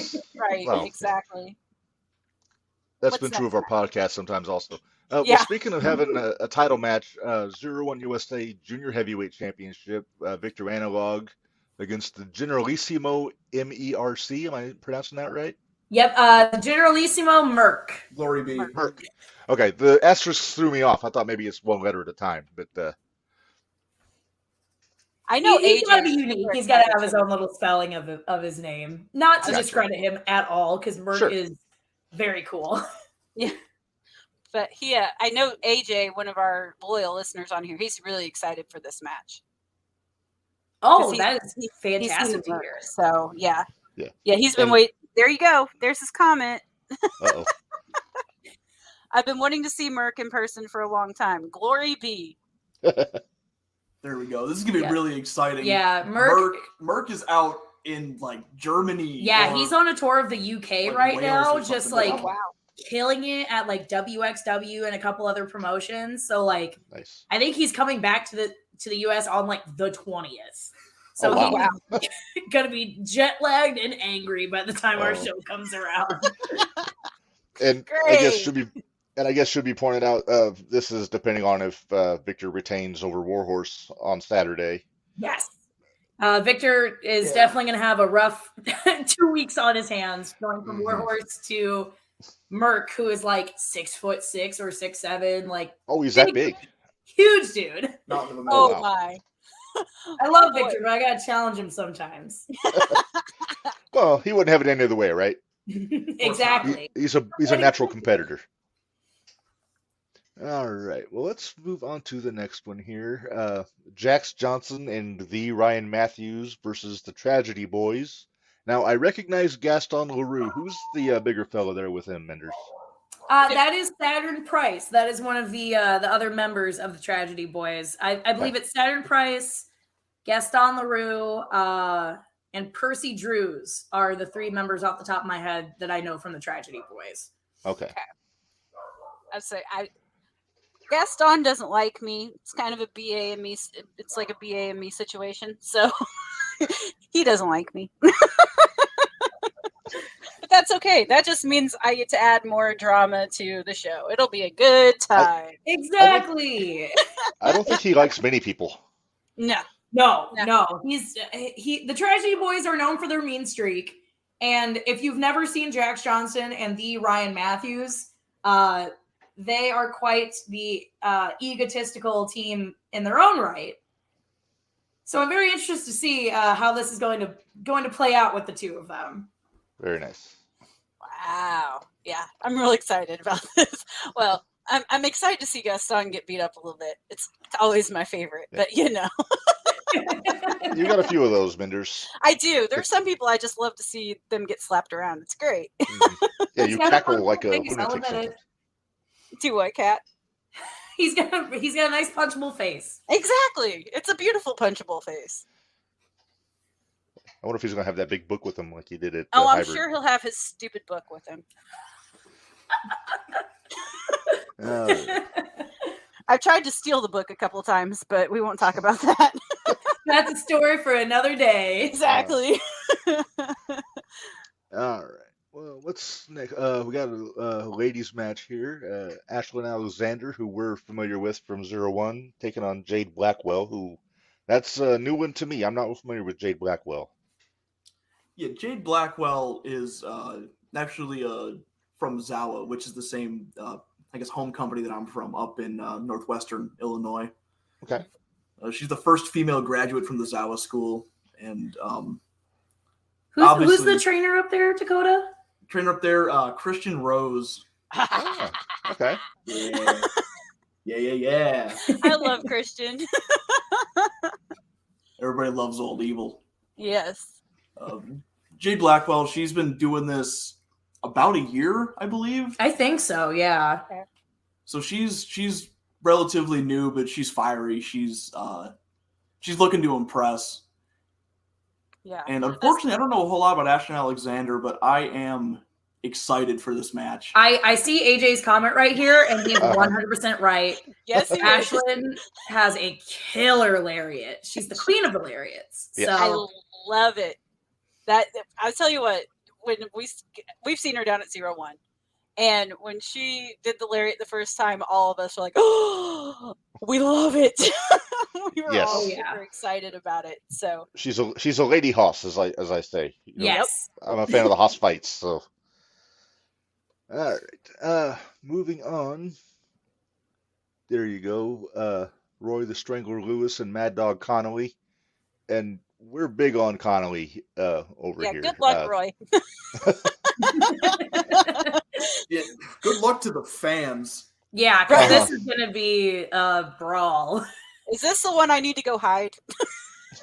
well, exactly. That's been true of our podcast sometimes also. Well, speaking of having a title match, 01 USA Junior Heavyweight Championship, Victor Analog against the Generalissimo MERC. Am I pronouncing that right? Yep, Generalissimo Merc. Glory be. Merc. Okay, the asterisk threw me off. I thought maybe it's one letter at a time, but I know he's got to be unique. He's got to have his own little spelling of his name. Not to discredit him at all, because Merc is very cool. Yeah, but I know AJ, one of our loyal listeners on here, he's really excited for this match. Oh, that is fantastic to hear. So yeah, he's been waiting. There you go. There's his comment. Uh-oh. I've been wanting to see Merc in person for a long time. Glory be. There we go. This is gonna be really exciting. Yeah, Merc is out in like Germany. Yeah, he's on a tour of the UK right now, just like killing it at like WXW and a couple other promotions. So like, nice. I think he's coming back to the US on like the 20th. So he's gonna be jet lagged and angry by the time our show comes around. And I guess should be pointed out. This is depending on if Victor retains over Warhorse on Saturday. Yes, Victor is definitely going to have a rough 2 weeks on his hands, going from Warhorse to Merc, who is like 6'6" or 6'7". Like, he's that big, huge dude. My. I love Victor, but I gotta challenge him sometimes. Well, he wouldn't have it any other way, right? Exactly. He's a natural competitor. All right. Well, let's move on to the next one here. Jax Johnson and the Ryan Matthews versus the Tragedy Boys. Now, I recognize Gaston LaRue. Who's the bigger fella there with him, Minderz? That is Saturn Price. That is one of the other members of the Tragedy Boys. I believe it's Saturn Price, Gaston LaRue, and Percy Drews are the three members off the top of my head that I know from the Tragedy Boys. Okay. I'd say Gaston doesn't like me. It's kind of a BA and me. It's like a BA and me situation. So he doesn't like me. But that's okay. That just means I get to add more drama to the show. It'll be a good time. Exactly. I don't think he likes many people. No. The Tragedy Boys are known for their mean streak. And if you've never seen Jax Johnson and the Ryan Matthews, they are quite the egotistical team in their own right. So I'm very interested to see how this is going to play out with the two of them. Very nice. Wow. Yeah, I'm really excited about this. Well, I'm excited to see Gaston get beat up a little bit. It's always my favorite, but You got a few of those, Minderz. I do. There's some people I just love to see them get slapped around. It's great. Yeah, He's you got a cackle punchable like a face, I'll lunatic admit it. sometimes. Do what, Cat? He's got a nice punchable face. Exactly. It's a beautiful punchable face. I wonder if he's gonna have that big book with him like he did at Oh, I'm Hybrid. sure he'll have his stupid book with him. I've tried to steal the book a couple of times, but we won't talk about that. That's a story for another day. Exactly. All right. Well, what's next? We got a ladies match here. Ashlyn Alexander, who we're familiar with from 0-1, taking on Jade Blackwell, who that's a new one to me. I'm not familiar with Jade Blackwell. Yeah, Jade Blackwell is actually from Zawa, which is the same, I guess, home company that I'm from up in northwestern Illinois. Okay. She's the first female graduate from the Zawa school, and Who's the trainer up there, Dakota? Trainer up there, Christian Rose. Oh, okay. Yeah. I love Christian. Everybody loves Old Evil. Yes. Jade Blackwell, she's been doing this about a year, I believe. I think so, yeah. So she's relatively new, but she's fiery. She's looking to impress. Yeah. And unfortunately, I don't know a whole lot about Ashlyn Alexander, but I am excited for this match. I see AJ's comment right here, and he's 100% right. Yes, he is. Ashlyn has a killer lariat. She's the queen of the lariats. Yeah. So I love it. That I'll tell you what, when we've seen her down at 0-1, and when she did the lariat the first time, all of us were like, "Oh, we love it!" We were Yes. all Oh, yeah. super excited about it. So She's a lady hoss, as I say. You know, yes. I'm a fan of the hoss fights. So, all right. Moving on. There you go. Roy the Strangler Lewis and Mad Dog Connolly, and we're big on Connolly over yeah, here. good luck, Roy. Yeah, good luck to the fans. Yeah, because Uh-huh. this is going to be a brawl. Is this the one I need to go hide?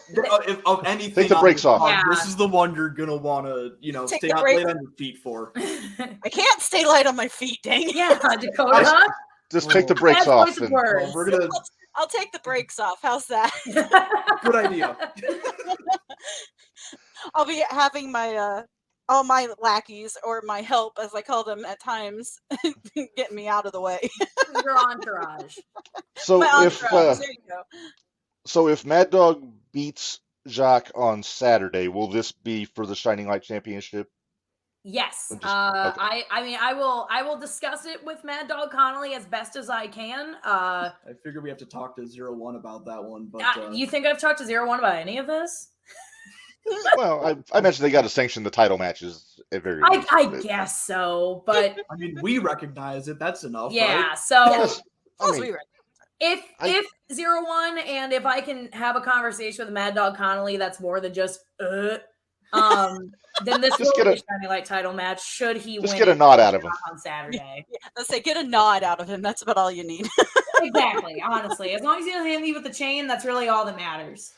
If of anything, Take the on brakes this off. pod, Yeah. This is the one you're gonna want to, Take stay the out brakes- late on your feet for. I can't stay light on my feet, dang it. Yeah, Dakota. Just take the Oh. brakes Best off. choice of And, words. We're gonna. I'll take the brakes off. How's that? Good idea. I'll be having my all my lackeys, or my help, as I call them at times, getting me out of the way. Your entourage. so My if entourage. There you go. so if Mad Dog beats Jacques on Saturday, will this be for the Shining Light Championship? Yes. Okay. I will discuss it with Mad Dog Connolly as best as I can. I figure we have to talk to 0-1 about that one, but You think I've talked to 0-1 about any of this? Well, I mentioned they got to sanction the title matches at very least. I but- guess so, but I mean, we recognize it. That's enough, yeah. right? So Yes, I Plus, mean, we read. if 0-1 and if I can have a conversation with Mad Dog Connolly, that's more than just then this Just will get be a Shining Light title match. Should he just win get a nod out of him. on Saturday? Let's say get a nod out of him. That's about all you need. Exactly. Honestly, as long as he doesn't hit me with the chain, that's really all that matters.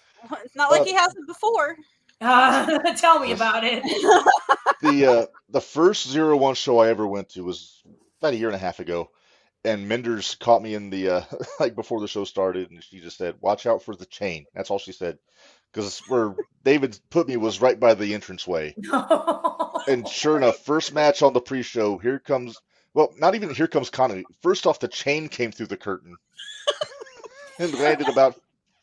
It's not like he hasn't before. Tell me about it. The first 0-1 show I ever went to was about a year and a half ago, and Minderz caught me in the like before the show started, and she just said, "Watch out for the chain." That's all she said, because where David put me was right by the entranceway. And sure enough, first match on the pre-show, here comes. Well, not even here comes Connolly. First off, the chain came through the curtain and landed about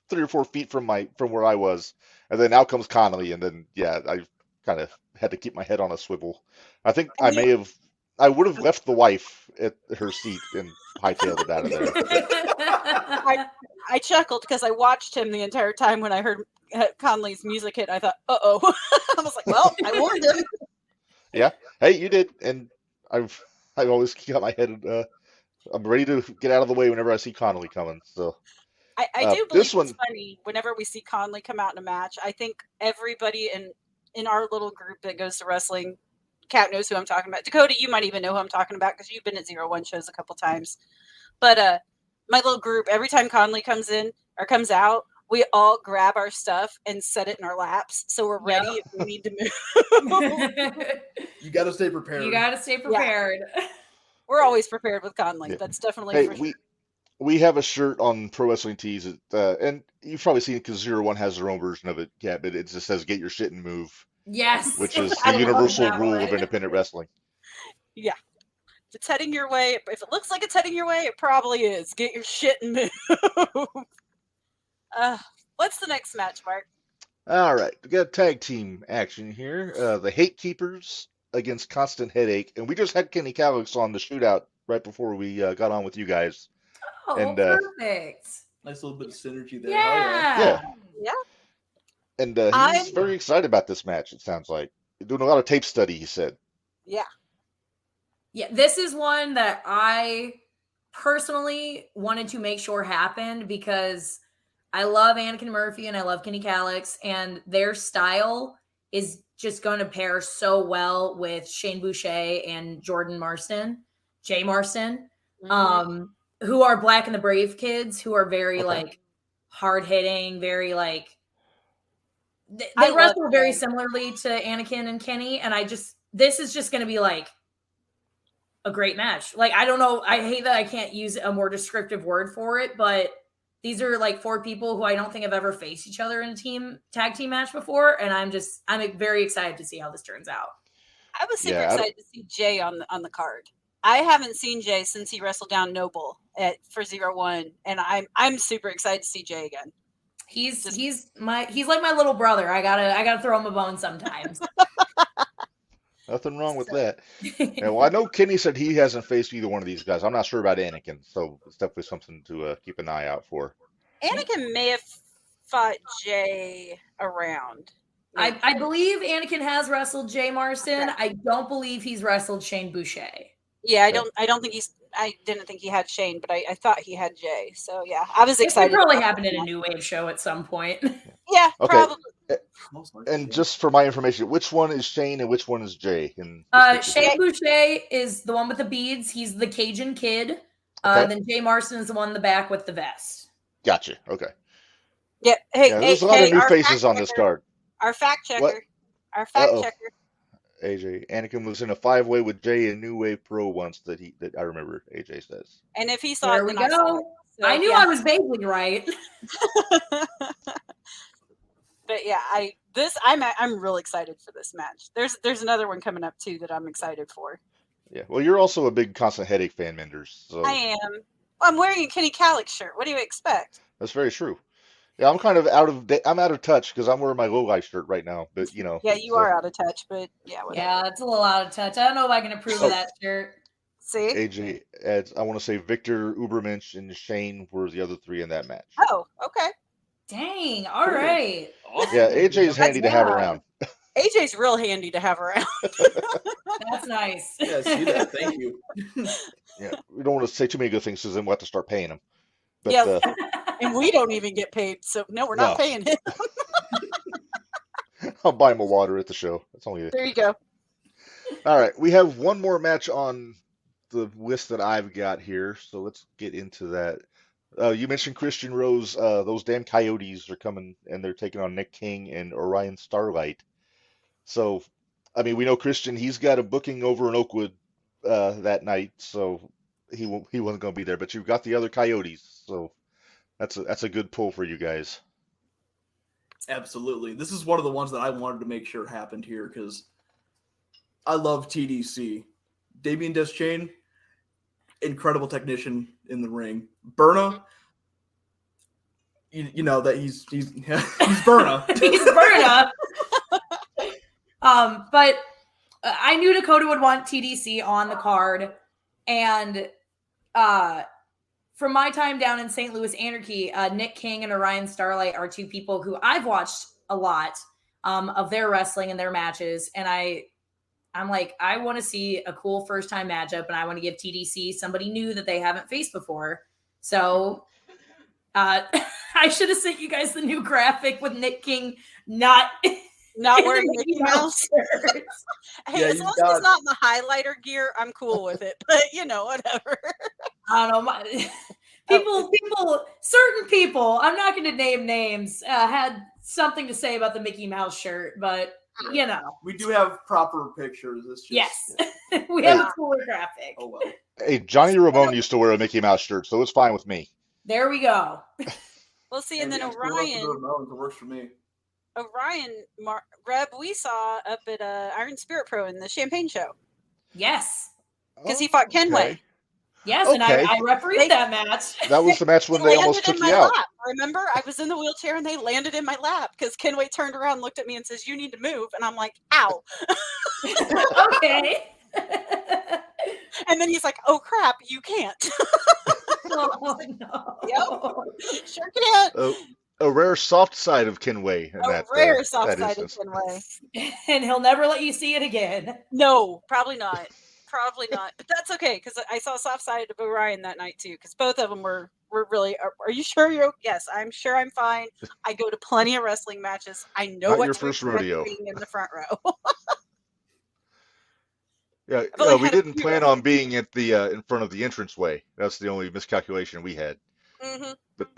3 or 4 feet from where I was, and then out comes Connolly, and then yeah, I kind of had to keep my head on a swivel. I think I would have left the wife at her seat and hightailed it out of there. I chuckled because I watched him the entire time when I heard Conley's music hit. I thought, uh-oh. I was like, well, I warned him. Yeah, hey, you did, and I've always got my head. I'm ready to get out of the way whenever I see Connolly coming. So I do believe this one- it's funny whenever we see Conley come out in a match. I think everybody in our little group that goes to wrestling, Kat knows who I'm talking about. Dakota, you might even know who I'm talking about because you've been at 0-1 shows a couple times. But my little group, every time Conley comes in or comes out, we all grab our stuff and set it in our laps so we're ready if we need to move. You got to stay prepared. You got to stay prepared. Yeah. We're always prepared with Conley. Yeah. That's definitely Hey, for sure. we have a shirt on Pro Wrestling Tees, and you've probably seen it because 01 has their own version of it. Yeah, but it just says "Get your shit and move," Yes. which is I the love universal that rule one. of independent wrestling. Yeah. If it's heading your way, if it looks like it's heading your way, it probably is. Get your shit and move. What's the next match, Mark? All right, we got tag team action here. The Hate Keepers against Constant Headache, and we just had Kenny Calix on the shootout right before we got on with you guys. Oh, And, perfect. Nice little bit of synergy there. Yeah. Yeah. And he's very excited about this match. It sounds like doing a lot of tape study. He said. Yeah. Yeah, this is one that I personally wanted to make sure happened because I love Anakin Murphy and I love Kenny Calix, and their style is just going to pair so well with Shane Boucher and Jordan Marston, Jay Marston, who are Black and the Brave kids, who are very like hard hitting, very like they wrestle very similarly to Anakin and Kenny, and this is just going to be like a great match. Like, I don't know. I hate that I can't use a more descriptive word for it, but these are like four people who I don't think have ever faced each other in a tag team match before. And I'm very excited to see how this turns out. I was super excited to see Jay on the card. I haven't seen Jay since he wrestled down Noble for 01. And I'm super excited to see Jay again. He's like my little brother. I gotta throw him a bone sometimes. Nothing wrong with that. Yeah, well, I know Kenny said he hasn't faced either one of these guys. I'm not sure about Anakin, so it's definitely something to keep an eye out for. Anakin may have fought Jay around. I believe Anakin has wrestled Jay Marston. Okay. I don't believe he's wrestled Shane Boucher. Yeah, I didn't think he had Shane, but I thought he had Jay. So yeah, I was excited. It probably happened in a New Wave show at some point. Yeah, okay. Probably. And just for my information, which one is Shane and which one is Jay? Shane Boucher is the one with the beads. He's the Cajun kid. Then Jay Marston is the one in the back with the vest. Gotcha. Okay. Yeah. There's a lot of new faces on this card. Our fact checker. What? Our fact checker. AJ. Anakin was in a 5-way with Jay in New Wave Pro once that I remember AJ says. And if he saw there it, we go. I knew I was vaguely right. But yeah, I'm real excited for this match. There's another one coming up too that I'm excited for. Yeah, well, you're also a big Constant Headache fan, Minderz. So. I am. Well, I'm wearing a Kenny Calix shirt. What do you expect? That's very true. Yeah, I'm kind of out of touch because I'm wearing my Lowlife shirt right now. But you know. Yeah, you are out of touch. But yeah, whatever. Yeah, it's a little out of touch. I don't know if I can approve of that shirt. See, AJ adds. I want to say Victor Ubermensch and Shane were the other three in that match. Oh, okay. Dang, all right. Awesome. Yeah, AJ's handy to have around. AJ's real handy to have around. That's nice. Yeah, see that. Thank you. Yeah, we don't want to say too many good things because then we'll have to start paying him. But, yeah, and we don't even get paid, so no, we're not paying him. I'll buy him a water at the show. That's only There you go. All right, we have one more match on the list that I've got here, so let's get into that. You mentioned Christian Rose. Those damn Coyotes are coming, and they're taking on Nick King and Orion Starlight. So, I mean, we know Christian. He's got a booking over in Oakwood that night, so he wasn't going to be there. But you've got the other Coyotes, so that's a good pull for you guys. Absolutely. This is one of the ones that I wanted to make sure happened here because I love TDC. Damien Deschain, incredible technician in the ring. Berna, you know that he's Berna. He's Berna. But I knew Dakota would want TDC on the card, and from my time down in St. Louis Anarchy, Nick King and Orion Starlight are two people who I've watched a lot of their wrestling and their matches, and I'm like, I want to see a cool first-time matchup, and I want to give TDC somebody new that they haven't faced before. So I should have sent you guys the new graphic with Nick King not wearing Mickey Mouse shirts. Hey, Yeah, as long as it's not in the highlighter gear, I'm cool with it. But, whatever. I don't know. Certain people, I'm not going to name names, had something to say about the Mickey Mouse shirt, but you know. We do have proper pictures. It's just, Yes. yeah. We have a cooler graphic. Oh well. Hey, Johnny Ramone used to wear a Mickey Mouse shirt, so it's fine with me. There we go. We'll see, and then It works for me. Reb, we saw up at Iron Spirit Pro in the Champagne show. Yes. Because he fought Kenway. Okay. Yes, and I refereed that match. That was the match when they almost took you out. Lap. Remember, I was in the wheelchair and they landed in my lap because Kenway turned around, looked at me, and says, "You need to move." And I'm like, "Ow." Okay. And then he's like, "Oh crap, you can't." Oh no. Yep. Sure can't. A rare soft side of Kenway. Rare soft side of Kenway. And he'll never let you see it again. No, probably not. Probably not. But that's okay, because I saw soft side of Orion that night too, because both of them were really, are you sure you're okay? Yes, I'm sure I'm fine. I go to plenty of wrestling matches. I know not what your first rodeo. Being in the front row. Yeah, we didn't plan on being at the in front of the entranceway. That's the only miscalculation we had. Mm-hmm. But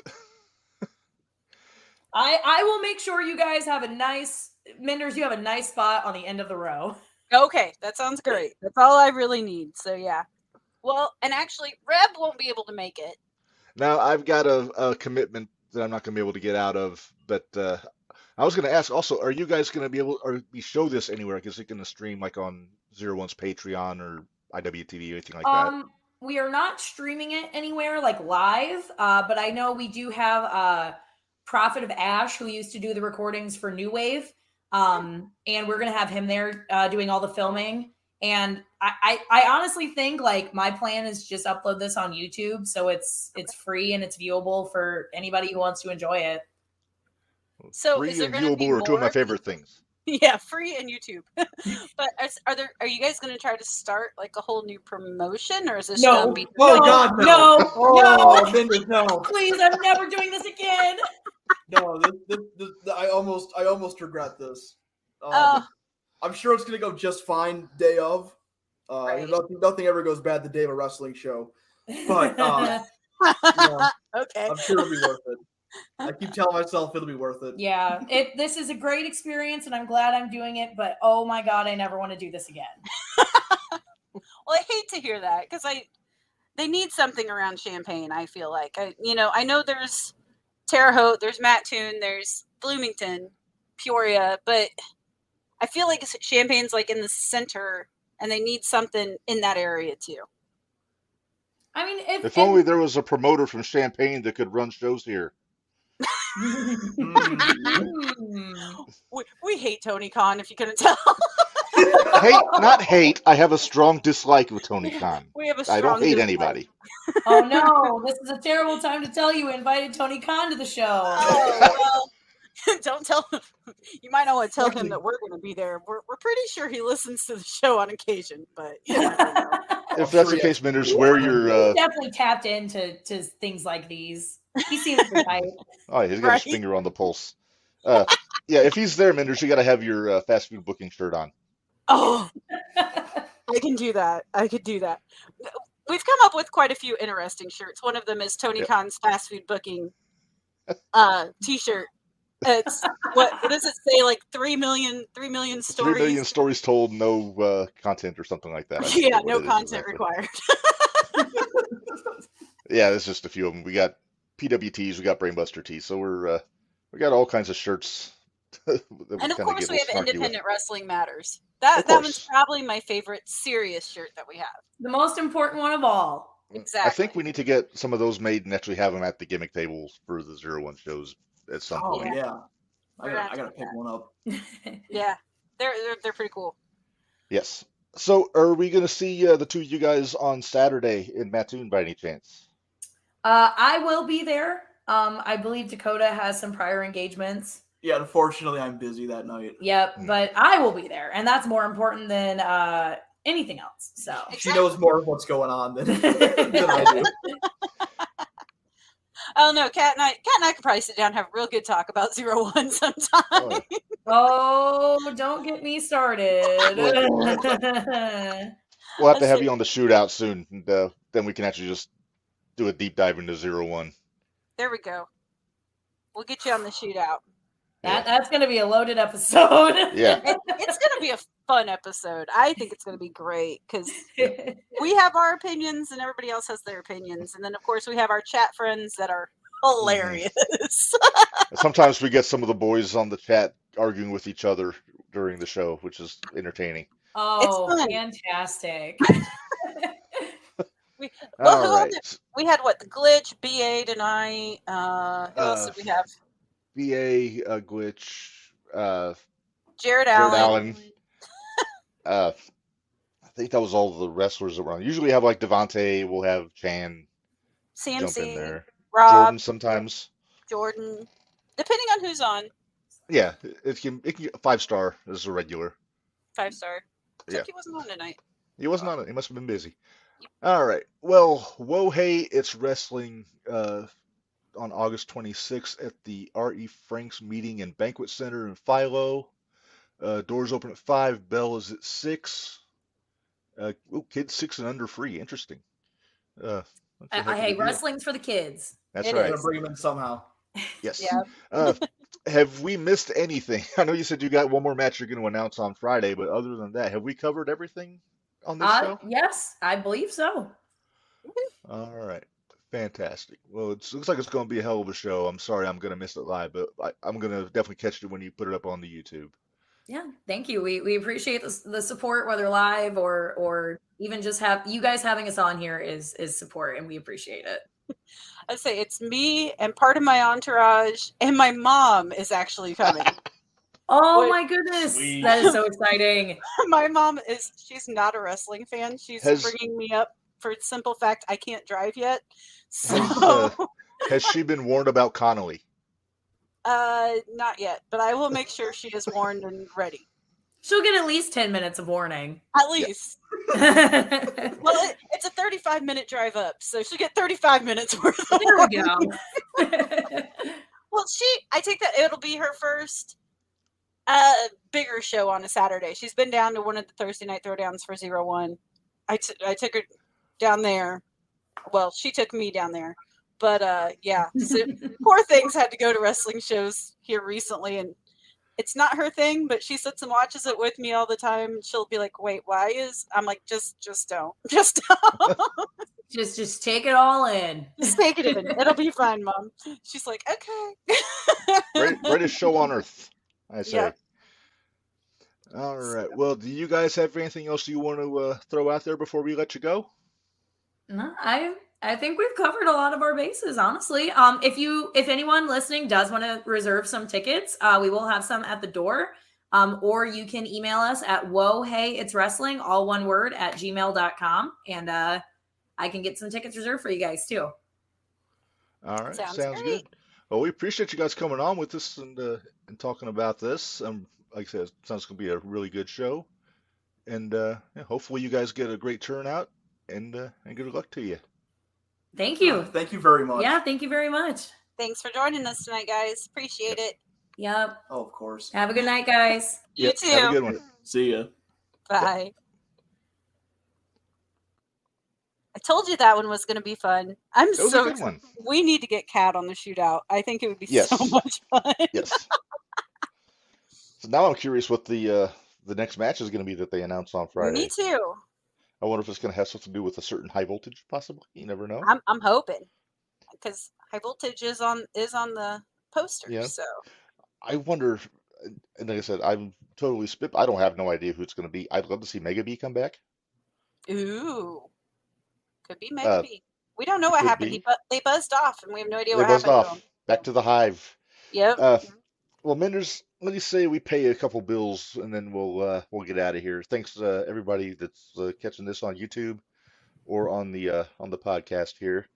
I will make sure you guys have a nice, Minderz, you have a nice spot on the end of the row. Okay, that sounds great. That's all I really need. So yeah. Well, and actually, Reb won't be able to make it. now I've got a commitment that I'm not going to be able to get out of. But I was going to ask also, are you guys going to be able, or we show this anywhere? Is it going to stream like on 01's Patreon or IWTV or anything like that? We are not streaming it anywhere like live, but I know we do have Prophet of Ash, who used to do the recordings for New Wave. And we're going to have him there doing all the filming. And I honestly think like my plan is just upload this on YouTube. So it's free and it's viewable for anybody who wants to enjoy it. So free is there and going to be viewable are two of my more? favorite things. Yeah, free and YouTube. But are you guys going to try to start like a whole new promotion, or is this No. going to be? Oh God, no! No. Oh, Minderz, no! Please, I'm never doing this again. No, I almost regret this. I'm sure it's gonna go just fine day of. Right. Nothing ever goes bad the day of a wrestling show, but Okay. I'm sure it'll be worth it. I keep telling myself it'll be worth it. Yeah, this is a great experience, and I'm glad I'm doing it. But oh my God, I never want to do this again. Well, I hate to hear that because they need something around Champaign. I feel like I know there's Terre Haute, there's Mattoon, there's Bloomington, Peoria, but I feel like Champaign's like in the center, and they need something in that area too. I mean, If only there was a promoter from Champaign that could run shows here. We hate Tony Khan, if you couldn't tell. Not hate. I have a strong dislike of Tony Khan. We have a I don't strong hate dislike. anybody. Oh no, this is a terrible time to tell you we invited Tony Khan to the show. Oh, well, don't tell him. You might not want to tell him that we're going to be there. We're pretty sure he listens to the show on occasion, but you never know. If that's the case, Minderz, wear your. Definitely tapped into things like these. He seems pretty tight. Oh, he's got his finger on the pulse. Yeah, if he's there, Minderz, you got to have your fast food booking shirt on. Oh, I can do that. I could do that. We've come up with quite a few interesting shirts. One of them is Tony Khan's fast food booking T-shirt. It's what does it say? Like 3 million stories. 3 million stories told, no content or something like that. Yeah, no content required. Yeah, there's just a few of them. We got PWTs, we got Brainbuster tees, so we got all kinds of shirts. And of course, we have Independent Wrestling Matters. That one's probably my favorite serious shirt that we have. The most important one of all. Exactly. I think we need to get some of those made and actually have them at the gimmick tables for the 01 shows at some point. Yeah. I gotta pick one up. Yeah, they're pretty cool. Yes. So, are we going to see the two of you guys on Saturday in Mattoon by any chance? I will be there. I believe Dakota has some prior engagements. Yeah, unfortunately, I'm busy that night. Yep, but I will be there, and that's more important than anything else. So she knows more of what's going on than I do. Oh no, Kat and I could probably sit down and have a real good talk about 01 sometime. Oh, don't get me started. We'll have to have you on the shootout soon, and then we can actually just do a deep dive into 0-1. There we go. We'll get you on the shootout. That's going to be a loaded episode. Yeah. It's going to be a fun episode. I think it's going to be great because we have our opinions and everybody else has their opinions. And then, of course, we have our chat friends that are hilarious. Sometimes we get some of the boys on the chat arguing with each other during the show, which is entertaining. Oh, It's fun. fantastic. We All right. We had what? The Glitch, BA tonight. Who else did we have? BA, Glitch, Jared Jared Allen. I think that was all the wrestlers that were on. Usually have like Devontae, we'll have Chan jump in CMC, there. Rob, Jordan sometimes. Jordan, depending on who's on. Yeah, it can 5-star as a regular. 5-star. Except Yeah. he wasn't on tonight. He wasn't on it. He must have been busy. All right. Well, Woah, it's wrestling on August 26th at the R.E. Franks Meeting and Banquet Center in Philo. Doors open at 5. Bell is at 6. Kids 6 and under free. Interesting. Hey, wrestling's for the kids. That's It right. Gotta bring them in somehow. Yes. Yeah. Have we missed anything? I know you said you got one more match you're going to announce on Friday, but other than that, have we covered everything on this show? Yes, I believe so. All right. Fantastic. Well, it looks like it's going to be a hell of a show. I'm sorry I'm going to miss it live, but I'm going to definitely catch it when you put it up on the YouTube. Yeah, thank you. We appreciate the support, whether live or even just have you guys having us on here is support, and we appreciate it. I'd say it's me and part of my entourage, and my mom is actually coming. Oh my goodness, Sweet. that is so exciting. My mom she's not a wrestling fan. She's bringing me up for the simple fact I can't drive yet. So Has she been warned about Connolly? not yet, but I will make sure she is warned and ready. She'll get at least 10 minutes of warning. At least. There Well, it's a 35-minute drive up, so she'll get 35 minutes worth of we warning. go. Well, I take that it'll be her first bigger show on a Saturday. She's been down to one of the Thursday night throwdowns for 0-1. I took her down there. Well, she took me down there. But yeah, so poor thing's had to go to wrestling shows here recently, and it's not her thing, but she sits and watches it with me all the time. She'll be like, "Wait, why is?" I'm like, "Just don't, just don't." Just take it all in. Just take it in. It'll be fine, Mom. She's like, "Okay." Greatest show on earth, I say. Yep. All right. Well, do you guys have anything else you want to throw out there before we let you go? No, I think we've covered a lot of our bases, honestly. If anyone listening does want to reserve some tickets, we will have some at the door. Or you can email us at woaheyitswrestling, all one word, @gmail.com. And I can get some tickets reserved for you guys too. All right. Sounds Sounds great. good. Well, we appreciate you guys coming on with us and talking about this. Like I said, it sounds going to be a really good show. And hopefully you guys get a great turnout and good luck to you. Thank you. Thank you very much. Yeah, thank you very much. Thanks for joining us tonight, guys. Appreciate it. Yep. Oh, of course. Have a good night, guys. You Yep, too. have a good one. See ya. Bye. I told you that one was going to be fun. I'm That was so a good excited. one. We need to get Kat on the shootout. I think it would be Yes. so much fun. Yes. So now I'm curious what the next match is going to be that they announce on Friday. Me too. I wonder if it's going to have something to do with a certain high voltage, possibly. You never know. I'm hoping because high voltage is on the poster. Yeah. So I wonder, and like I said, I'm totally I don't have no idea who it's going to be. I'd love to see Mega B come back. ooh, could be maybe. We don't know what could happened. be. They buzzed off, and we have no idea They what buzzed happened to off. them. Back to the hive. Yep. Well, Minderz, let me say we pay a couple bills and then we'll get out of here. Thanks to everybody that's catching this on YouTube or on the podcast here.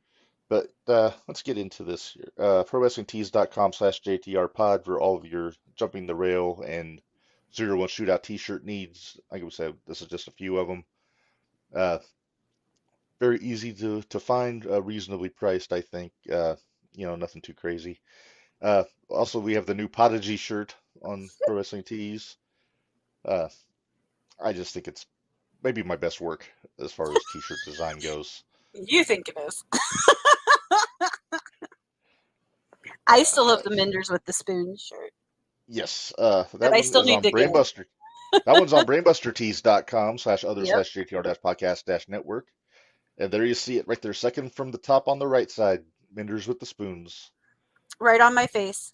But let's get into this here. ProWrestlingTees.com/JTRPod for all of your jumping the rail and 0-1 shootout t-shirt needs. Like I said, this is just a few of them. Very easy to find, reasonably priced, I think. Nothing too crazy. Also, we have the new Prodigy shirt on Pro Wrestling Tees. I just think it's maybe my best work as far as t-shirt design goes. You think it is? I still have the Minderz with the spoon shirt. Yes, But that I one still is need on to get it. Brainbuster. That one's on brainbustertees.com/other Yep. /JTR-podcast-network. And there you see it right there, second from the top on the right side. Minderz with the spoons. Right on my face.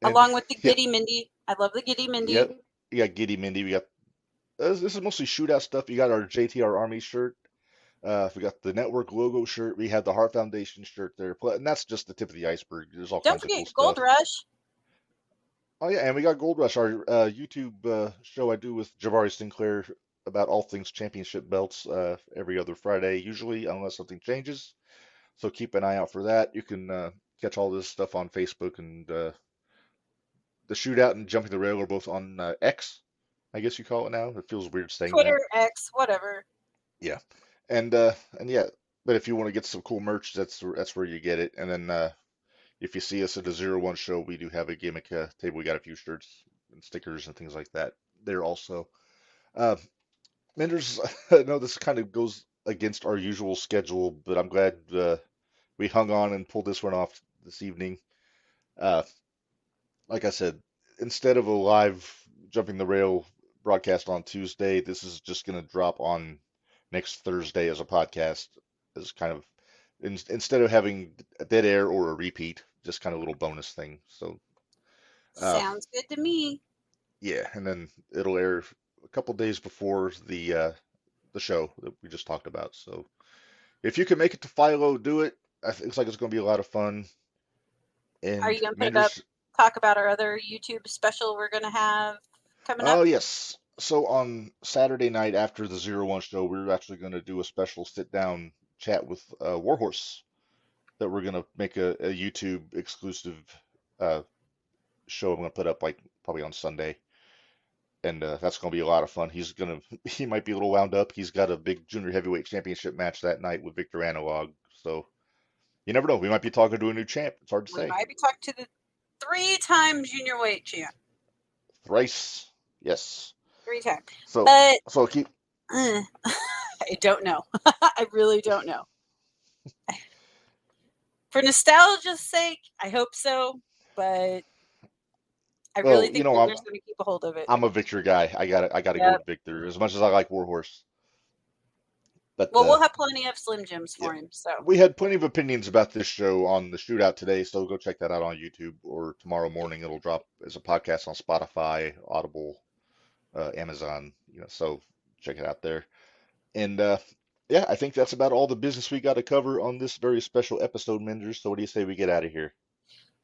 And Along with the yeah, Giddy Mindy. I love the Giddy Mindy. yeah, you got Giddy Mindy. We got this is mostly shootout stuff. You got our JTR Army shirt. We got the network logo shirt. We have the Heart Foundation shirt there, and that's just the tip of the iceberg. There's all Don't kinds of forget cool Gold stuff. Rush. Oh yeah, and we got Gold Rush, our YouTube show I do with Javari Sinclair about all things championship belts every other Friday, usually, unless something changes. So keep an eye out for that. You can catch all this stuff on Facebook, and the shootout and jumping the rail are both on X, I guess you call it now. It feels weird saying Twitter, that. X, whatever. Yeah, and yeah, but if you want to get some cool merch, that's where you get it. And then if you see us at the 01 show, we do have a gimmick table. We got a few shirts and stickers and things like that there also. Uh, Minderz, I know this kind of goes against our usual schedule, but I'm glad we hung on and pulled this one off this evening. Uh, like I said, instead of a live jumping the rail broadcast on Tuesday, this is just going to drop on next Thursday as a podcast, as kind of instead of having a dead air or a repeat, just kind of a little bonus thing. So, Sounds good to me. yeah, and then it'll air a couple days before the show that we just talked about. So, if you can make it to Philo, do it. It looks like it's going to be a lot of fun. Are And you going to put up, talk about our other YouTube special we're going to have coming up? Oh, yes. So on Saturday night after the 01 show, we're actually going to do a special sit-down chat with Warhorse that we're going to make a YouTube exclusive show I'm going to put up like probably on Sunday. And that's going to be a lot of fun. He might be a little wound up. He's got a big junior heavyweight championship match that night with Victor Analog. So you never know. We might be talking to a new champ. It's hard to say. We might be talking to the 3-time junior weight champ. Thrice. Yes. 3 times. So keep. I don't know. I really don't know. For nostalgia's sake, I hope so, but I really think Victor's going to keep a hold of it. I'm a Victor guy. I gotta go with Victor as much as I like Warhorse. But we'll have plenty of Slim Jims for him. So we had plenty of opinions about this show on the shootout today, so go check that out on YouTube, or tomorrow morning it'll drop as a podcast on Spotify, Audible, Amazon. So check it out there. And yeah, I think that's about all the business we got to cover on this very special episode, Minderz. So what do you say we get out of here?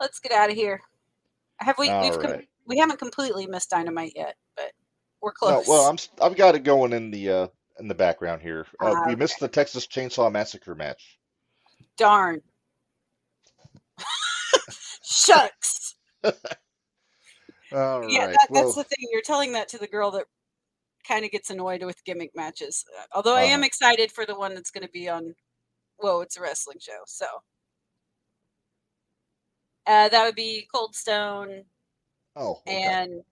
Let's get out of here. Have we? Right. We haven't completely missed Dynamite yet, but we're close. No, well, I've got it going in the background here. We missed the Texas Chainsaw Massacre match. Darn. Shucks. All yeah, right. that's the thing. You're telling that to the girl that kind of gets annoyed with gimmick matches. Although I am excited for the one that's going to be on Whoa, It's a Wrestling Show. So that would be Cold Stone and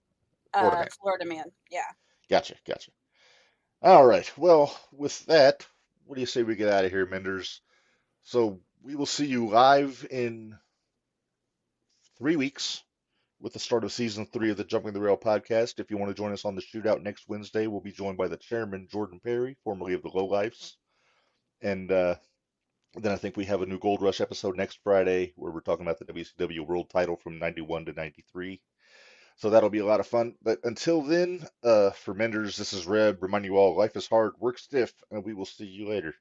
Florida Man. Yeah. Gotcha. All right. Well, with that, what do you say we get out of here, Minderz? So we will see you live in 3 weeks with the start of season 3 of the Jumping the Rail podcast. If you want to join us on the shootout next Wednesday, we'll be joined by the chairman, Jordan Perry, formerly of the Lowlifes. And then I think we have a new Gold Rush episode next Friday where we're talking about the WCW World title from 91 to 93. So that'll be a lot of fun. But until then, for Minderz, this is Reb reminding you all life is hard, work stiff, and we will see you later.